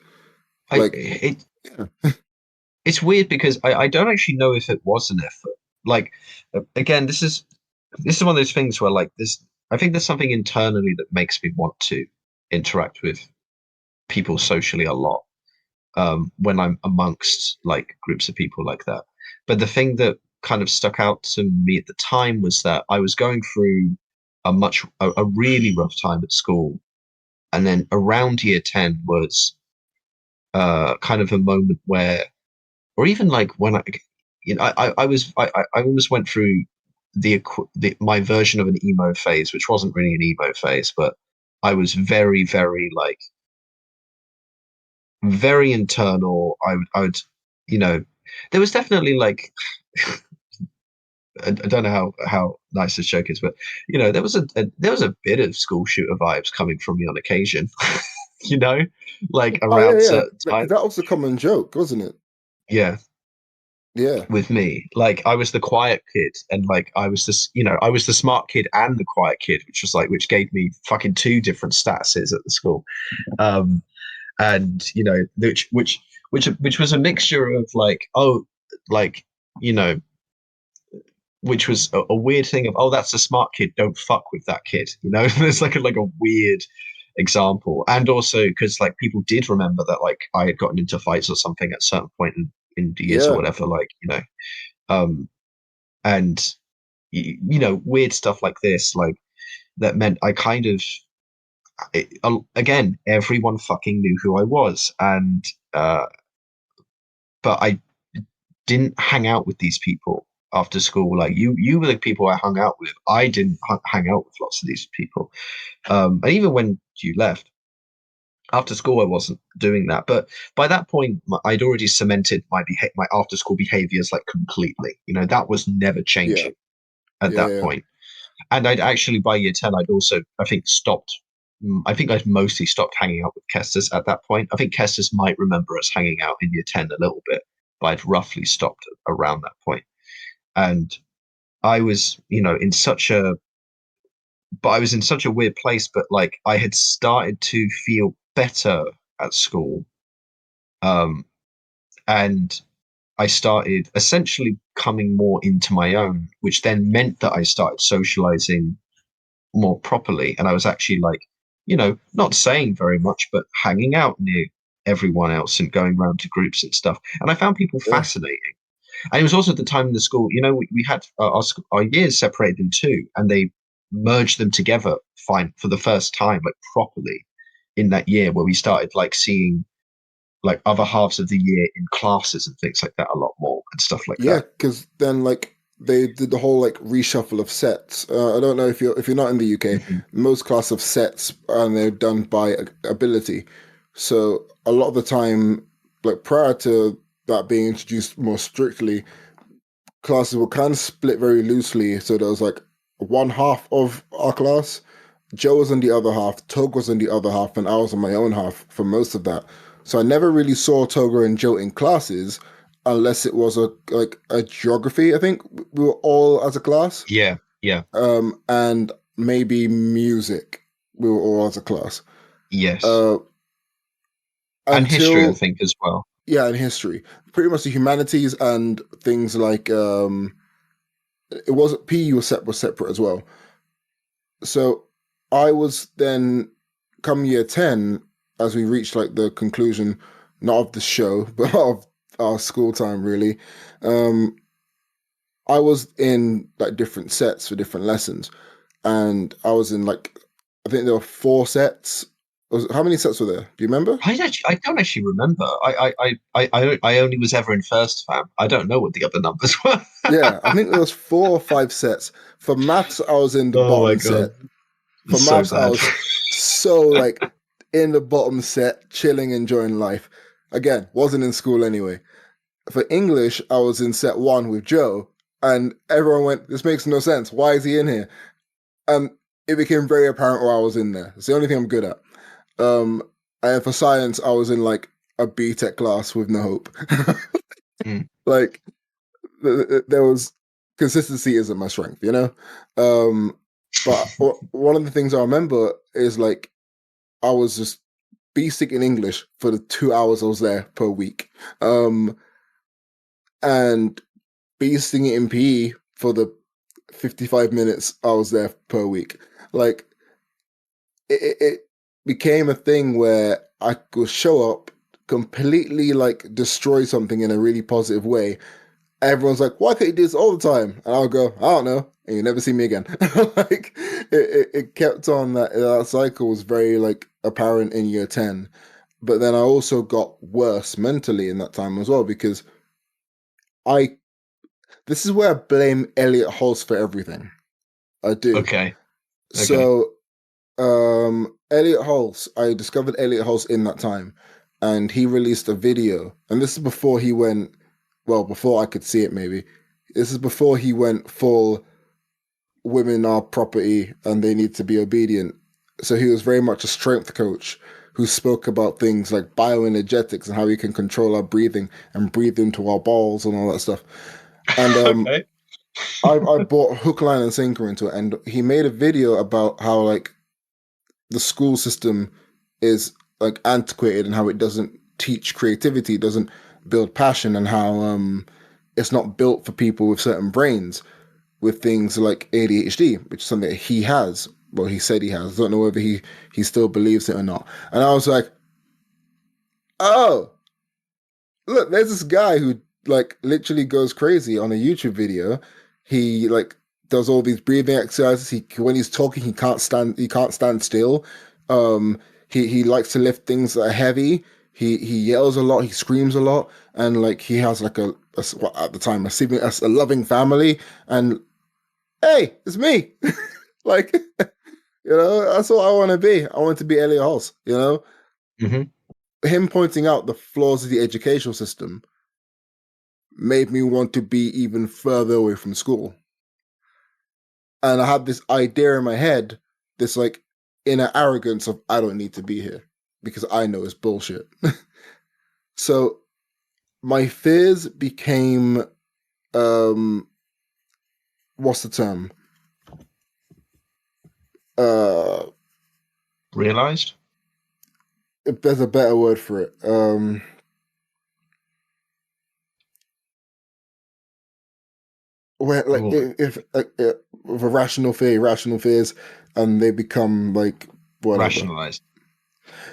I Like, it yeah, it's weird because I don't actually know if it was an effort. Like again, this is one of those things where like this. I think there's something internally that makes me want to interact with people socially a lot when I'm amongst like groups of people like that. But the thing that kind of stuck out to me at the time was that I was going through a really rough time at school, and then around year 10 was kind of a moment where, or even like when I almost went through my version of an emo phase, which wasn't really an emo phase, but I was very, very like very internal. I would, you know, there was definitely like I don't know how nice this joke is, but there was a bit of school shooter vibes coming from me on occasion. you know, like oh around yeah, yeah, certain because times. that was a common joke, wasn't it? Yeah, Yeah, with me, like I was the quiet kid, and like I was the smart kid and the quiet kid, which gave me fucking two different statuses at the school. Um, and which was a mixture of like like you know which was a weird thing of that's a smart kid, don't fuck with that kid. There's like a weird example, and also because like people did remember that like I had gotten into fights or something at a certain point in the years or yeah, whatever, like um and weird stuff like this, like that meant I kind of again, everyone fucking knew who I was, and uh but I didn't hang out with these people after school. Like you were the people I hung out with. I didn't hang out with lots of these people. And even when you left, After school, I wasn't doing that, but by that point, I'd already cemented my after school behaviors like completely. That was never Yeah, changing at yeah, that yeah, point. And I'd actually by year 10, I'd also I think stopped. I think I'd mostly stopped hanging out with Kestis at that point. I think Kestis might remember us hanging out in year 10 a little bit, but I'd roughly stopped around that point. And I was, in such a but I was in such a weird place, but like I had started to feel better at school. Um, and I started essentially coming more into my own, which then meant that I started socializing more properly. And I was actually like, not saying very much, but hanging out near everyone else and going around to groups and stuff. And I found people yeah, fascinating. And it was also the time in the school, we had our years separated in two, and they merged them together fine for the first time, like properly in that year where we started like seeing like other halves of the year in classes and things like that a lot more and stuff like yeah. that. Because then like they did the whole like reshuffle of sets. I don't know if you're not in the UK. Mhm. Most class of sets and they're done by ability. So a lot of the time, like prior to that being introduced more strictly, classes were kind of split very loosely. So there was like one half of our class. Joe was on the other half, Toga was on the other half, and I was on my own half for most of that. So I never really saw Toga and Joe in classes unless it was a geography. I think we were all as a class, Yeah, yeah, and maybe music. We were all as a class. yes. Uh, And history, I until think, as well. yeah, in history, pretty much the humanities and things like it wasn't PE was separate as well. So I was then come year 10 as we reached like the conclusion not of the show but of our school time really. um I was in like different sets for different lessons, and I was in like I think there were four sets. How many sets were there, do you remember? I don't actually remember. I only was ever in first fam. I don't know what the other numbers were. Yeah, I think there was 4 or 5 sets. For maths I was in the Oh my bottom god, set. For it's so maths I bad. was so like in the bottom set, chilling, enjoying life. Again, wasn't in school anyway. For English, I was in set one with Joe, and everyone went, "This makes no sense. Why is he in here?" And it became very apparent why I was in there. It's the only thing I'm good at. Um, and for science, I was in like a BTEC class with no hope. Mm. Like there was consistency isn't my strength, you know. Um, but one of the things I remember is like I was just basic in English for the 2 hours I was there per week. And beasting it in PE for the 55 minutes I was there per week. Like it became a thing where I could show up, completely like destroy something in a really positive way. Everyone's like, why can't you do this all the time? And I'll go, I don't know. And you never see me again. Like it kept on that cycle was very like apparent in year 10. But then I also got worse mentally in that time as well because I this is where I blame Elliot Hulse for everything. I do. Okay, okay. So, Elliot Hulse, I discovered Elliot Hulse in that time, and he released a video. And this is before he went, well, before I could see it, maybe. This is before he went full women are property and they need to be obedient. So he was very much a strength coach who spoke about things like bioenergetics and how we can control our breathing and breathe into our balls and all that stuff. And Okay. I bought hook, line, and sinker into it, and he made a video about how like the school system is like antiquated and how it doesn't teach creativity, doesn't build passion, and how it's not built for people with certain brains with things like ADHD, which is something that he has. Well, he said he has. I don't know whether he still believes it or not. And I was like, oh, look, there's this guy who like literally goes crazy on a YouTube video. He like does all these breathing exercises. He when he's talking, he can't stand still. He likes to lift things that are heavy. He yells a lot. He screams a lot, and like he has like well, at the time a loving family. And hey, it's me. Like that's what I want to be. I want to be Elliot Hulse. Hmm. Him pointing out the flaws of the educational system made me want to be even further away from school. And I had this idea in my head, this like inner arrogance of I don't need to be here because I know it's bullshit. So my fears became what's the term? Uh Realized? if there's a better word for it. Where like Ooh, if with a rational fear, irrational fears, and they become like whatever. rationalized.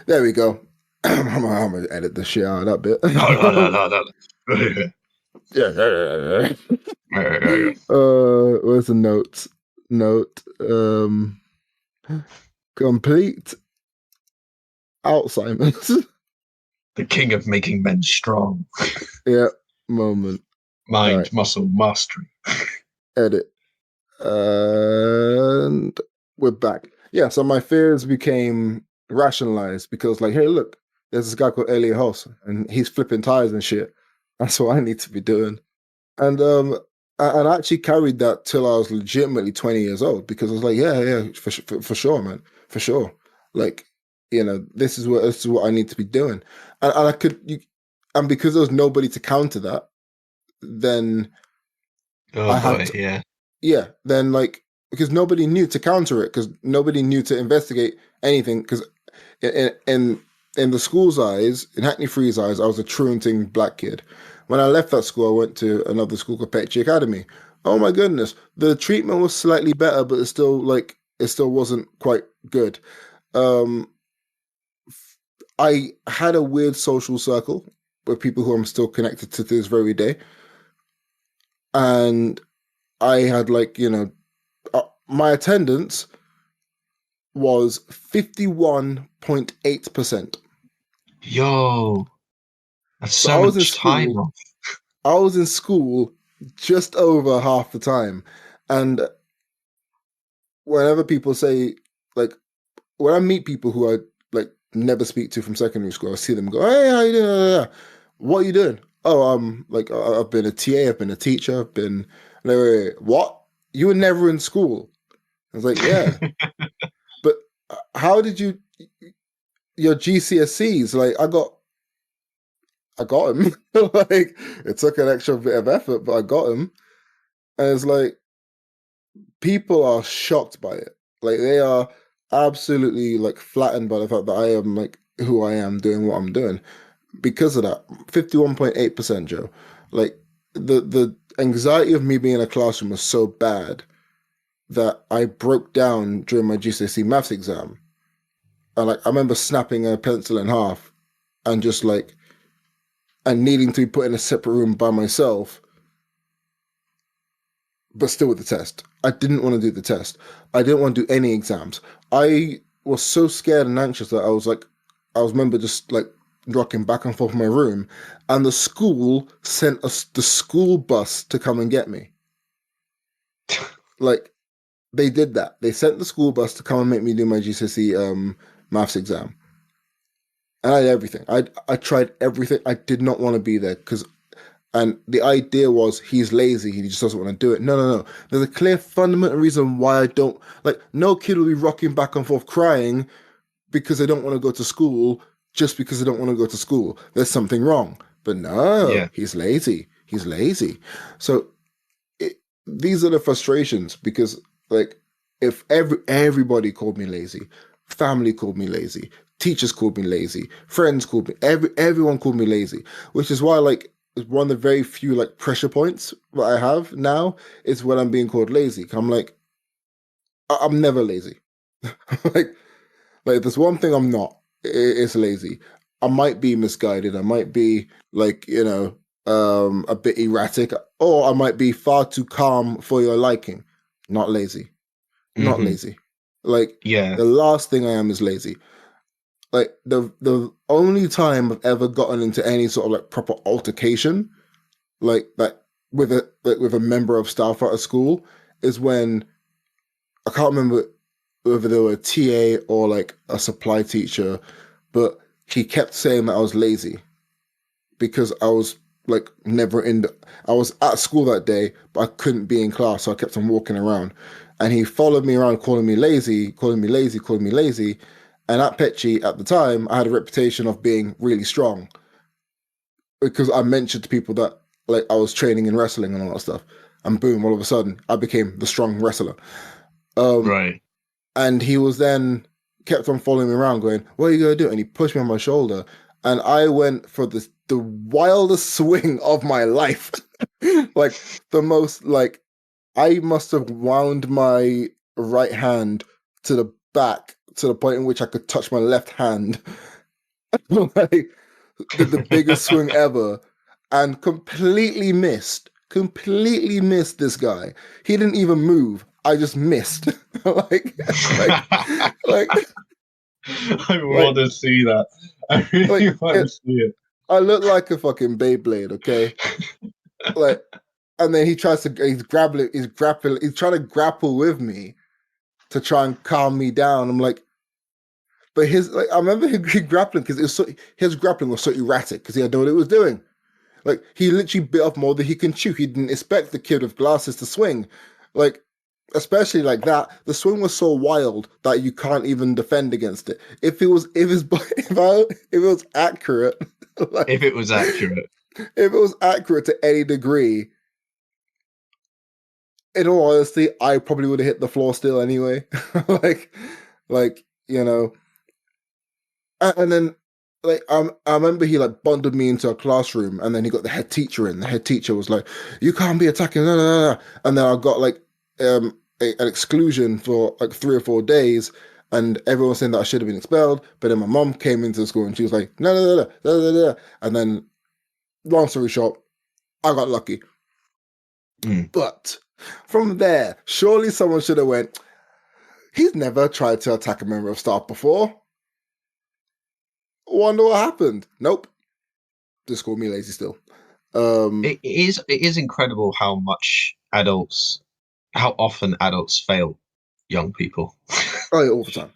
There we go. I'm gonna edit the shit out of that bit. No, no, no, no, no. Yeah. Yeah. Where's the notes? Note. Complete Alzheimer's. The king of making men strong. Yeah. Moment. All Mind, right. muscle, mastery. Edit. And we're back. Yeah. So my fears became rationalized because, like, hey, look, there's this guy called Elliot Hoss, and he's flipping tires and shit. That's what I need to be doing. And I actually carried that till I was legitimately 20 years old because I was like, yeah, for sure, man, for sure. Like, this is what I need to be doing, and I could, and because there was nobody to counter that, then Oh I had boy, to, yeah. yeah, then like because nobody knew to counter it because nobody knew to investigate anything because in, in in the school's eyes, in Hackney Free's eyes, I was a truanting black kid. When I left that school, I went to another school called Petrie Academy. Oh my goodness, the treatment was slightly better, but it still wasn't quite good. Um, I had a weird social circle with people who I'm still connected to this very day, and I had my attendance was 51.8%. Yo, that's So so much time off. I was in school just over half the time. And whenever people say, like, when I meet people who I like never speak to from secondary school, I see them go, "Hey, how you doing? What are you doing?" Oh, I've been a TA, I've been a teacher, I've been. And they were, what? You were never in school? I was like, yeah, but how did you your GCSEs? Like, I got him. Like, it took an extra bit of effort, but I got him. And it's like people are shocked by it. Like they are absolutely like flattened by the fact that I am like who I am doing what I'm doing because of that. 51.8%, Joe. Like the anxiety of me being in a classroom was so bad that I broke down during my GCSE maths exam. And like I remember snapping a pencil in half and just like and needing to be put in a separate room by myself, but still with the test. I didn't want to do the test. I didn't want to do any exams. I was so scared and anxious that I was remember just like rocking back and forth in my room, and the school sent us the school bus to come and get me. Like they did that. They sent the school bus to come and make me do my GCSE maths exam. And I did everything. I tried everything. I did not want to be there because and the idea was he's lazy, he just doesn't want to do it. No, no, no. There's a clear fundamental reason why I don't like no kid will be rocking back and forth crying because they don't want to go to school just because they don't want to go to school. There's something wrong. But no, Yeah. he's lazy. He's lazy. So these are the frustrations because like if everybody called me lazy, family called me lazy, teachers called me lazy, friends called me everyone called me lazy, which is why like one of the very few like pressure points that I have now is when I'm being called lazy. I'm like I'm never lazy. like like there's one thing I'm not. It's lazy. I might be misguided. I might be like a bit erratic, or I might be far too calm for your liking. Not lazy. Not Hmm. lazy. Like Yeah. the last thing I am is lazy. Like the only time I've ever gotten into any sort of like proper altercation, like that with a member of staff at a school, is when I can't remember whether they were a TA or like a supply teacher, but he kept saying that I was lazy because I was like never in the, I was at school that day, but I couldn't be in class, so I kept on walking around. And he followed me around calling me lazy, calling me lazy, calling me lazy. And at Petchy at the time, I had a reputation of being really strong because I mentioned to people that like I was training in wrestling and all that stuff. And boom, all of a sudden, I became the strong wrestler. Um, Right. and he was then kept on following me around, going, "What are you gonna do?" And he pushed me on my shoulder, and I went for the wildest swing of my life, like the most like I must have wound my right hand to the back to the point in which I could touch my left hand. Like, did the biggest swing ever and completely missed this guy. He didn't even move. I just missed. like, like, like, I like, want to see that. I really want to see it. I look like a fucking Beyblade, okay? Like, and then he's trying to grapple with me to try and calm me down. I'm like, but I remember him grappling because his grappling was so erratic because he had no idea what he was doing. Like, he literally bit off more than he can chew. He didn't expect the kid with glasses to swing. Like, especially like that, the swing was so wild that you can't even defend against it. If it was accurate, If like, it was accurate. if it was accurate to any degree, in all honesty, I probably would have hit the floor still anyway. like, like you know, and then like I remember he like bundled me into a classroom, and then he got the head teacher in. The head teacher was like, "You can't be attacking," no, no, no, no. And then I got like an exclusion for like 3 or 4 days, and everyone was saying that I should have been expelled. But then my mom came into the school and she was like, "No, no, no, no, no, no, no." And then, long story short, I got lucky. But from there, surely someone should have went, "He's never tried to attack a member of staff before. Wonder what happened." Nope. Just call me lazy still. It is incredible how often adults fail young people. Oh, yeah, all the time.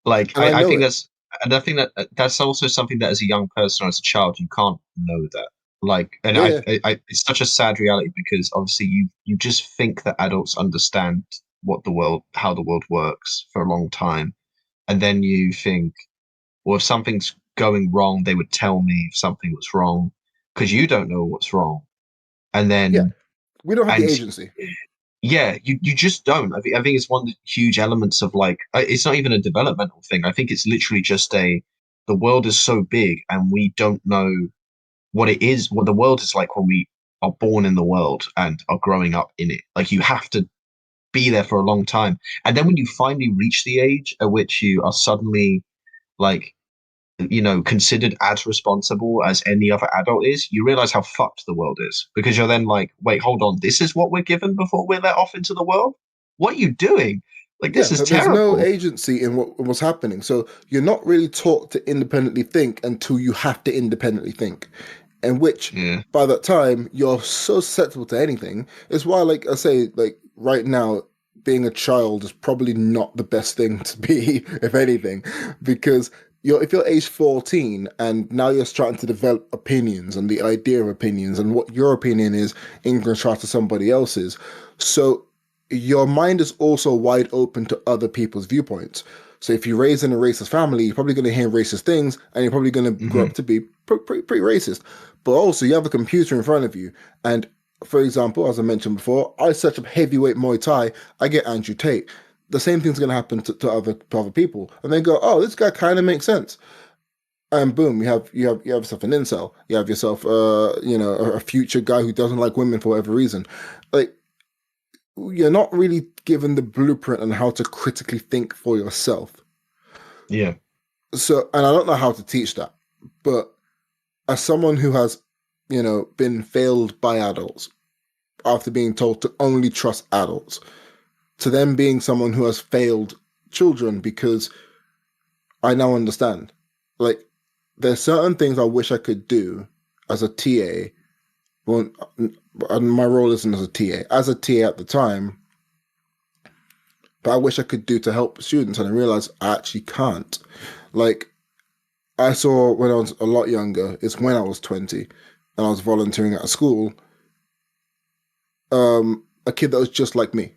Like And I I know think it. I think that's also something that as a young person or as a child you can't know that. Like, and Yeah, yeah, it's such a sad reality because obviously you just think that adults understand how the world works for a long time, and then you think, well, if something's going wrong, they would tell me if something was wrong because you don't know what's wrong, and yeah. then We don't have the and agency. yeah, you just don't. I think it's one of the huge elements of like it's not even a developmental thing. I think it's literally just the world is so big and we don't know what it is, what the world is like when we are born in the world and are growing up in it. Like you have to be there for a long time. And then when you finally reach the age at which you are suddenly like considered as responsible as any other adult is, you realize how fucked the world is because you're then like, wait, hold on, this is what we're given before we're let off into the world? What are you doing? Like, Yeah, this is there's no terrible. agency in what's happening. So you're not really taught to independently think until you have to independently think. And which, Yeah. by that time, you're so susceptible to anything. It's why, like I say, like right now, being a child is probably not the best thing to be, if anything, because if you're age 14 and now you're starting to develop opinions and the idea of opinions and what your opinion is in contrast to somebody else's. So your mind is also wide open to other people's viewpoints. So if you're raised in a racist family, you're probably going to hear racist things, and you're probably going to grow Hmm. up to be pretty racist. But also, you have a computer in front of you, and for example, as I mentioned before, I search up heavyweight Muay Thai, I get Andrew Tate. The same thing's going to happen to other people, and they go, "Oh, this guy kind of makes sense." And boom, you have yourself an incel. You have yourself, a future guy who doesn't like women for whatever reason. Like, you're not really given the blueprint on how to critically think for yourself. Yeah. So, and I don't know how to teach that, but as someone who has, been failed by adults after being told to only trust adults, to them being someone who has failed children because I now understand. Like, there's certain things I wish I could do as a TA. Well, and my role isn't as a TA. As a TA at the time, but I wish I could do to help students, and I realize I actually can't. Like, I saw when I was a lot younger, it's when I was 20 and I was volunteering at a school, a kid that was just like me.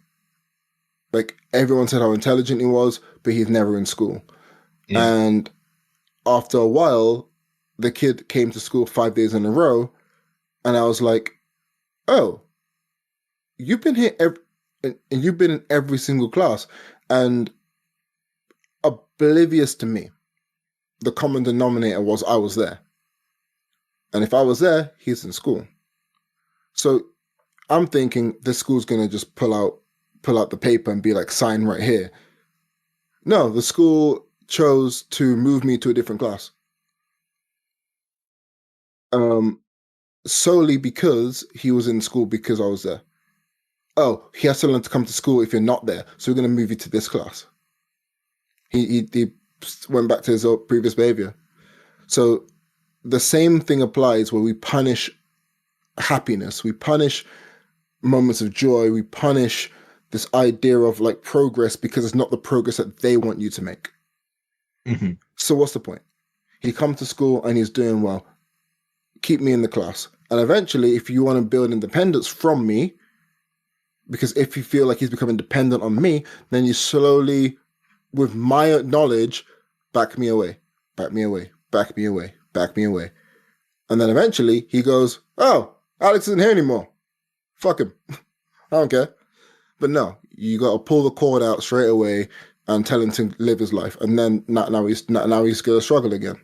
Like everyone said how intelligent he was, but he's never in school. Yeah. And after a while, the kid came to school 5 days in a row, and I was like, "Oh, you've been here and you've been in every single class." And oblivious to me, the common denominator was I was there. And if I was there, he's in school. So I'm thinking this school's gonna just pull out the paper and be like, sign right here. No, the school chose to move me to a different class. Um, Solely because he was in school because I was there. Oh, he has to learn to come to school if you're not there. So we're gonna move you to this class. He went back to his previous behavior. So the same thing applies where we punish happiness, we punish moments of joy, we punish this idea of like progress because it's not the progress that they want you to make. Mm-hmm. So what's the point? He comes to school and he's doing well. Keep me in the class. And eventually, if you want to build independence from me, because if you feel like he's becoming dependent on me, then you slowly, with my knowledge, back me away, back me away, back me away, back me away. And then eventually he goes, "Oh, Alex isn't here anymore. Fuck him. I don't care." But no, you got to pull the cord out straight away and tell him to live his life. And then now he's going to struggle again.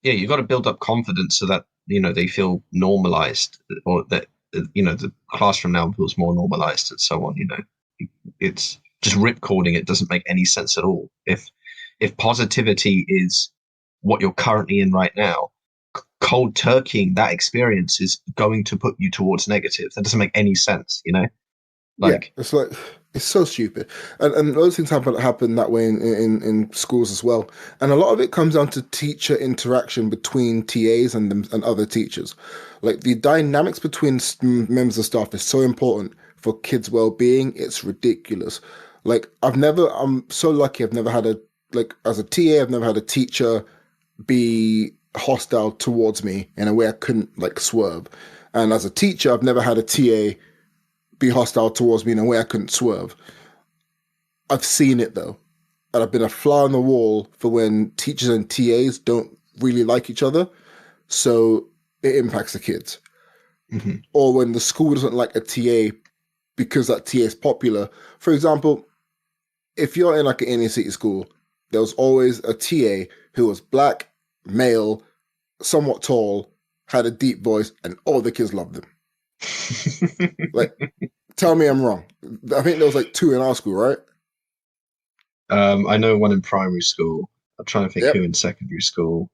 Yeah, you've got to build up confidence so that they feel normalized, or that the classroom now feels more normalized and so on. It's just ripcording. It doesn't make any sense at all. If positivity is what you're currently in right now, cold turkeying that experience is going to put you towards negative. That doesn't make any sense. Like, yeah, it's so stupid, and those things happen that way in schools as well. And a lot of it comes down to teacher interaction between TAs and other teachers. Like the dynamics between members of staff is so important for kids' well-being. It's ridiculous. Like I'm so lucky. I've never had as a TA, I've never had a teacher be hostile towards me in a way I couldn't like swerve. And as a teacher, I've never had a TA be hostile towards me in a way I couldn't swerve. I've seen it though. And I've been a fly on the wall for when teachers and TAs don't really like each other. So it impacts the kids. mm-hmm. Or when the school doesn't like a TA because that TA is popular. For example, if you're in like an inner city school, there was always a TA who was black, male, somewhat tall, had a deep voice, and all the kids loved him. Like, tell me I'm wrong. I think there was like 2 in our school, right? I know one in primary school. I'm trying to think who in secondary school.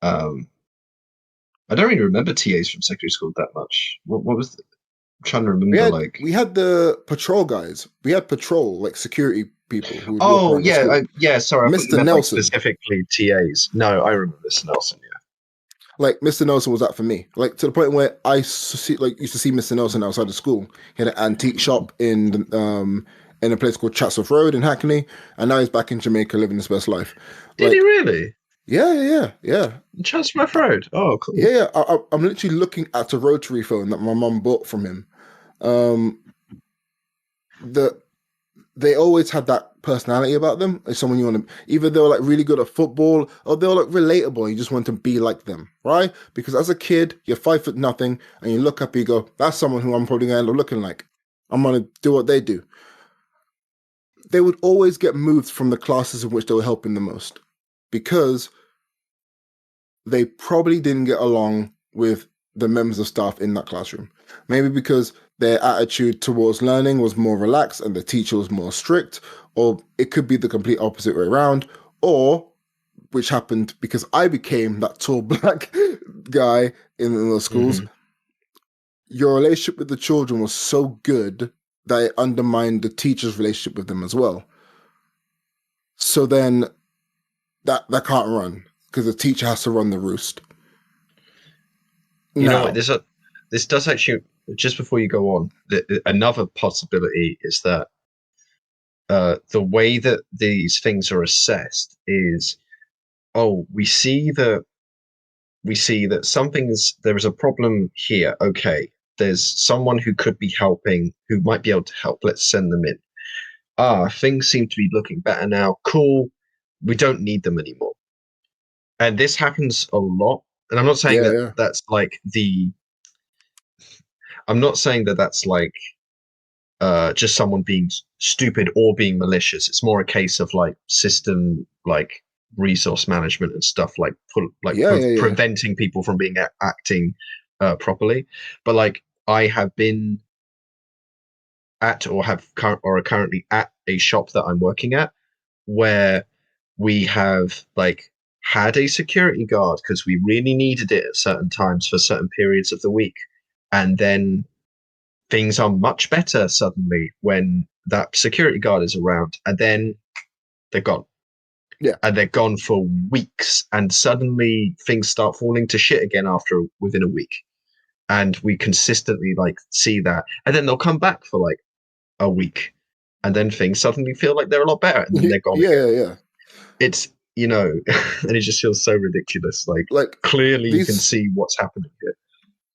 I don't really remember TAs from secondary school that much. What was? I'm trying to remember. We had the patrol guys. We had patrol, like security people who would walk Oh around the school. yeah. Sorry, I thought you Mr. meant Nelson. specifically TAs. No, I remember Mr. Nelson. Yeah. Like Mr. Nelson was that for me. Like to the point where I used to see Mr. Nelson outside the school. He had an antique shop in a place called Chatsworth Road in Hackney, and now he's back in Jamaica living his best life. Did he really? Yeah. Chatsworth Road. Oh, cool. Yeah. I'm literally looking at a rotary phone that my mum bought from him. They always had that personality about them. Like someone you want to, either they were like really good at football or they were like relatable. You just want to be like them, right? Because as a kid, you're 5'0" and you look up and you go, that's someone who I'm probably going to end up looking like. I'm going to do what they do. They would always get moved from the classes in which they were helping the most because they probably didn't get along with the members of staff in that classroom. Maybe because their attitude towards learning was more relaxed and the teacher was more strict, or it could be the complete opposite way around, or which happened because I became that tall black guy in those schools. Mm-hmm. Your relationship with the children was so good that it undermined the teacher's relationship with them as well. So then that can't run because the teacher has to run the roost. You know what? This does actually, just before you go on, another possibility is that the way that these things are assessed is oh, we see that there is a problem here. Okay, there's someone who could be helping, who might be able to help. Let's send them in. Ah, things seem to be looking better now. Cool. We don't need them anymore. And this happens a lot. And I'm not saying Yeah, that yeah, that's like the. I'm not saying that that's like just someone being stupid or being malicious. It's more a case of like system, like resource management and stuff, like yeah, yeah, yeah. preventing people from being acting properly. But like I have been at or or are currently at a shop that I'm working at where we have like had a security guard because we really needed it at certain times for certain periods of the week, and then things are much better suddenly when that security guard is around, and then they're gone. Yeah. And they're gone for weeks, and suddenly things start falling to shit again after within a week. And we consistently like see that, and then they'll come back for like a week, and then things suddenly feel like they're a lot better, and then Yeah, they're gone again. yeah, yeah. It's and it just feels so ridiculous. Like Like clearly you can these see what's happening here.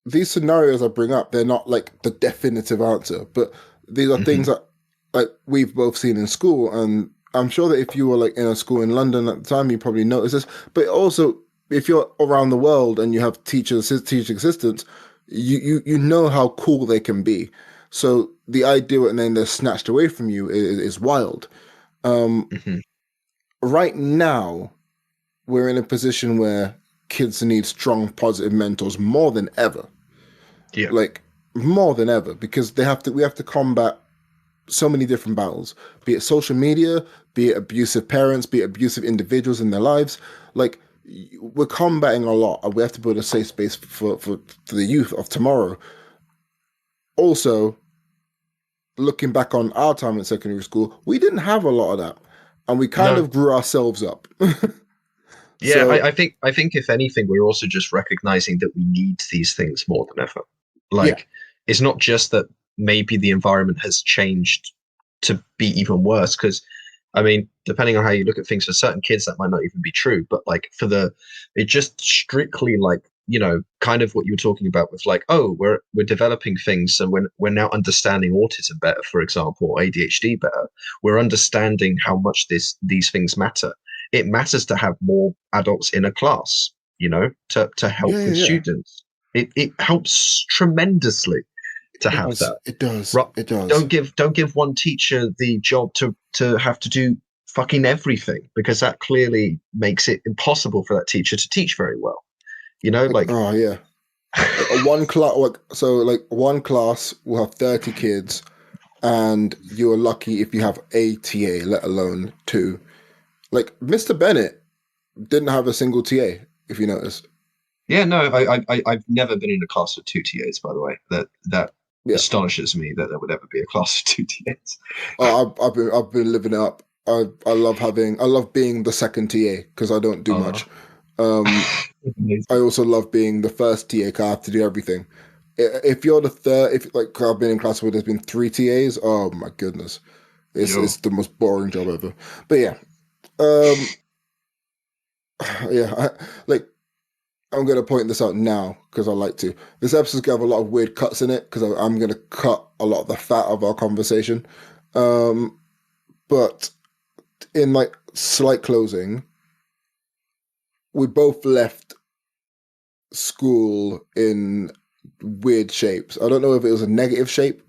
these scenarios I bring up, they're not like the definitive answer, but these are things Hmm. that like we've both seen in school, and I'm sure that if you were like in a school in London at the time, you probably noticed this. But also, if you're around the world and you have teaching assistants, you know how cool they can be. So the idea and then they're snatched away from you is wild. Um, Hmm. right now, we're in a position where kids need strong, positive mentors more than ever, Yeah. like more than ever, because we have to combat so many different battles, be it social media, be it abusive parents, be it abusive individuals in their lives. Like we're combating a lot, and we have to build a safe space for the youth of tomorrow. Also, looking back on our time in secondary school, we didn't have a lot of that, and we kind No. of grew ourselves up. Yeah, So I think if anything, we're also just recognizing that we need these things more than ever. yeah, Like, it's not just that maybe the environment has changed to be even worse. Because, I mean, depending on how you look at things, for certain kids that might not even be true. But like it just strictly like kind of what you were talking about with like, oh, we're developing things, and we're now understanding autism better, for example, or ADHD better. We're understanding how much these things matter. It matters to have more adults in a class, to help yeah, yeah, with yeah. students. It helps tremendously to It have does. that. It does. Ru- It does. don't give one teacher the job to have to do fucking everything, because that clearly makes it impossible for that teacher to teach very well. Like, Like oh yeah. Like a one class, like one class will have 30 kids, and you're lucky if you have a TA, let alone two. Like Mr. Bennett didn't have a single TA, if you notice. yeah, no, I've never been in a class with two TAs, by the way. That Yeah. astonishes me that there would ever be a class of two TAs. I've been living it up. I love being the second TA because I don't do Uh, much. Um, I Amazing. also love being the first TA because I have to do everything. If you're the third, if like I've been in class where there's been three TAs, oh my goodness, it's Yo. the most boring job ever. But yeah, um, yeah, like I'm gonna point this out now because I like to. This episode's gonna have a lot of weird cuts in it because I'm gonna cut a lot of the fat of our conversation. Um, but in like slight closing, we both left school in weird shapes. I don't know if it was a negative shape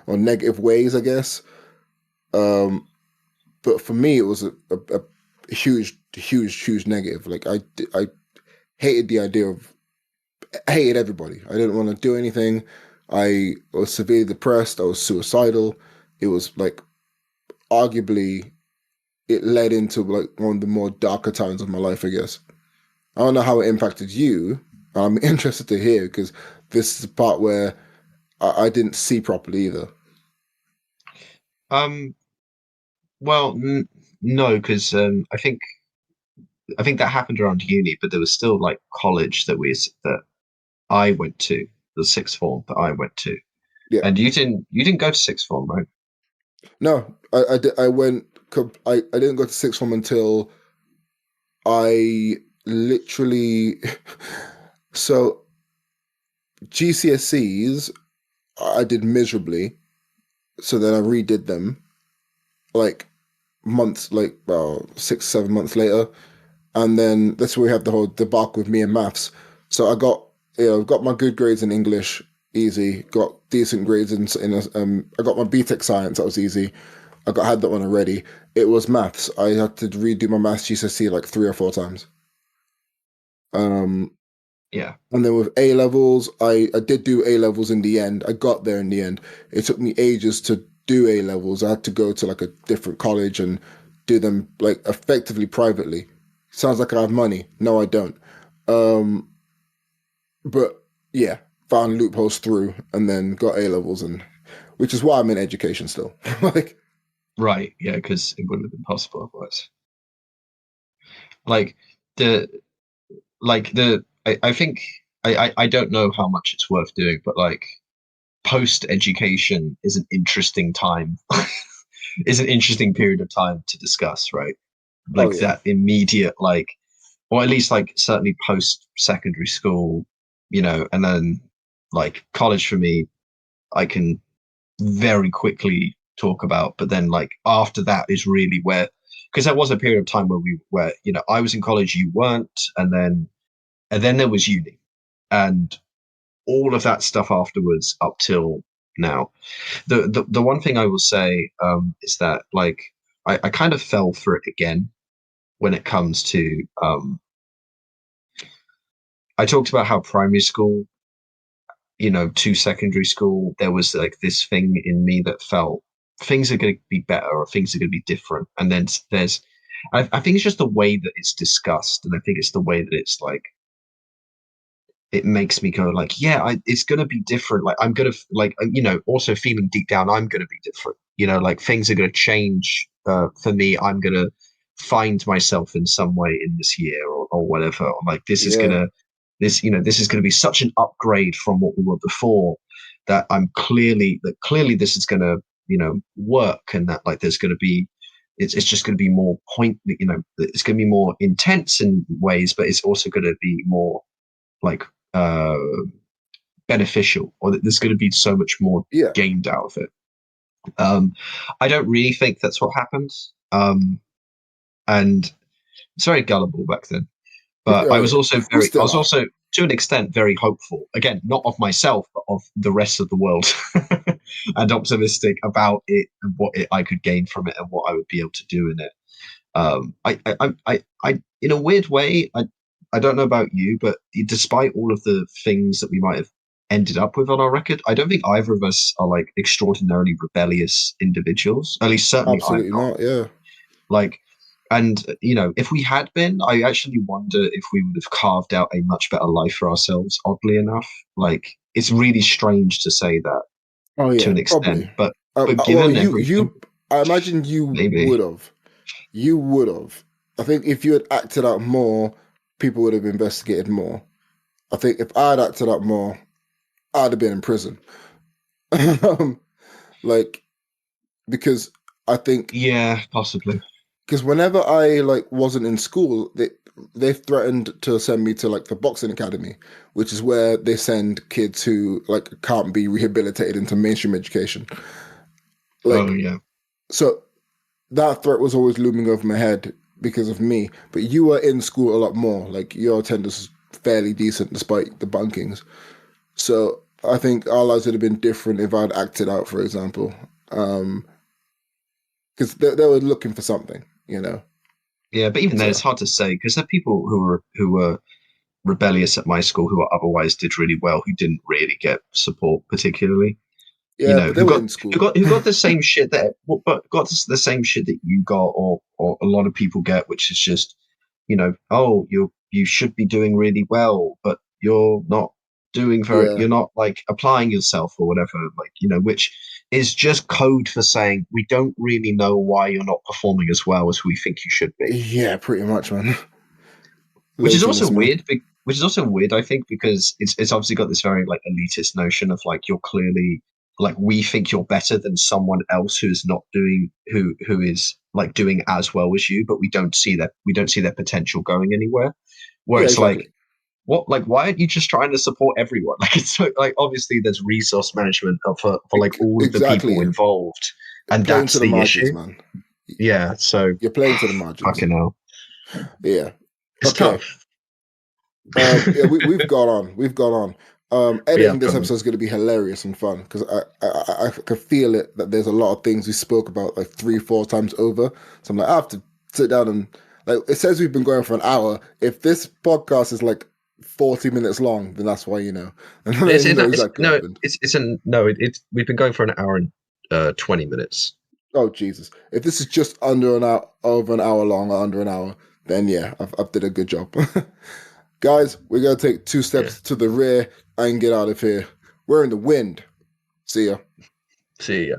or negative ways, I guess. Um, but for me, it was a huge negative. Like I hated the idea of, I hated everybody. I didn't want to do anything. I was severely depressed. I was suicidal. It was like arguably it led into like one of the more darker times of my life, I guess. I don't know how it impacted you. I'm interested to hear because this is the part where I didn't see properly either. Um. Well, no, because I think that happened around uni, but there was still like college that I went to, the sixth form that I went to, Yeah. and you didn't go to sixth form, right? No, I did. I went. I didn't go to sixth form until I literally so GCSEs I did miserably, so then I redid them like months, like well, 6, 7 months later, and then that's where we have the whole debacle with me and maths. So I got got my good grades in English, easy. Got decent grades I got my BTEC science, that was easy. Had that one already. It was maths. I had to redo my maths GCSE like 3 or 4 times. Um, Yeah. and then with A levels, I did do A levels in the end. I got there in the end. It took me ages to do A levels. I had to go to like a different college and do them like effectively privately. Sounds like I have money. No, I don't. Um, but yeah, found loopholes through and then got A levels, and which is why I'm in education still. Like, Right. Yeah, because it wouldn't have been possible otherwise. Like the I think I don't know how much it's worth doing, but like post education is an interesting time, is an interesting period of time to discuss, right? oh Like yeah, that immediate, like, or at least like certainly post secondary school, and then like college for me, I can very quickly talk about, but then like after that is really where, because there was a period of time where I was in college, you weren't, and then there was uni, and all of that stuff afterwards up till now. The one thing I will say is that like I kind of fell for it again when it comes to I talked about how primary school, to secondary school, there was like this thing in me that felt things are going to be better or things are going to be different. And then I think it's just the way that it's discussed. And I think it's the way that it's like, it makes me go like, yeah, it's going to be different. Like I'm going to like, also feeling deep down, I'm going to be different, like things are going to change for me. I'm going to find myself in some way in this year or whatever. Or like yeah, this is going to be such an upgrade from what we were before that clearly this is going to, work, and that like there's going to be, it's just going to be more it's going to be more intense in ways, but it's also going to be more like uh, beneficial, or that there's going to be so much more yeah. gained out of it. Um, I don't really think that's what happens. And it's very gullible back then. But Oh yeah, we I still was are. also to an extent very hopeful. Again, not of myself, but of the rest of the world, and optimistic about it and I could gain from it and what I would be able to do in it. In a weird way, I don't know about you, but despite all of the things that we might have ended up with on our record, I don't think either of us are like extraordinarily rebellious individuals. At least, certainly, I'm Absolutely not. not. Yeah, Like, and if we had been, I actually wonder if we would have carved out a much better life for ourselves. Oddly enough, like it's really strange to say that oh to yeah, an probably. extent, but Well, given everything, I imagine you maybe. would have. You would have. I think if you had acted out more, people would have investigated more. I think if I had acted out more, I'd have been in prison. um, like because I think Yeah, possibly. because whenever I like wasn't in school, they threatened to send me to like the boxing academy, which is where they send kids who like can't be rehabilitated into mainstream education. Oh Like yeah. so that threat was always looming over my head because of me. But you were in school a lot more. Like your attendance was fairly decent despite the bunkings. So I think our lives would have been different if I'd acted out, for example. Because they were looking for something, you know. Yeah, but even then, it's So hard to say because there are people who were rebellious at my school who otherwise did really well who didn't really get support particularly. yeah, but they Who were got in school. who got the same shit that but got the same shit that you got, or a lot of people get, which is just oh, you should be doing really well, but Yeah, you're not like applying yourself or whatever, like which is just code for saying we don't really know why you're not performing as well as we think you should be. yeah, pretty much, man. Which is also Laziness, man. weird. Which is also weird, I think, because it's obviously got this very like elitist notion of like you're clearly like we think you're better than someone else who's not doing who is like doing as well as you, but we don't see their potential going anywhere. Where Yeah, it's exactly. like, what, like, why aren't you just trying to support everyone? Like, it's like obviously there's resource management for like all of the people Exactly. involved, and Playing to that's the the margins, issue. man. Yeah, so You're playing to the margins. fucking hell, Yeah. it's Okay. tough. Yeah, we've got on. We've got on. We Editing have this gone. episode is going to be hilarious and fun because I can feel it that there's a lot of things we spoke about like 3-4 times over. So I'm like, I have to sit down and like it says we've been going for an hour. If this podcast is like 40 minutes long, then that's why you know. And It's, then you know it's exactly what no, happened. it's an no. It's we've been going for an hour and 20 minutes. Oh Jesus! If this is just under an hour, over an hour long, or under an hour, then yeah, I've did a good job. Guys, we're gonna take 2 Yeah. steps to the rear and get out of here. We're in the wind. See ya. See ya.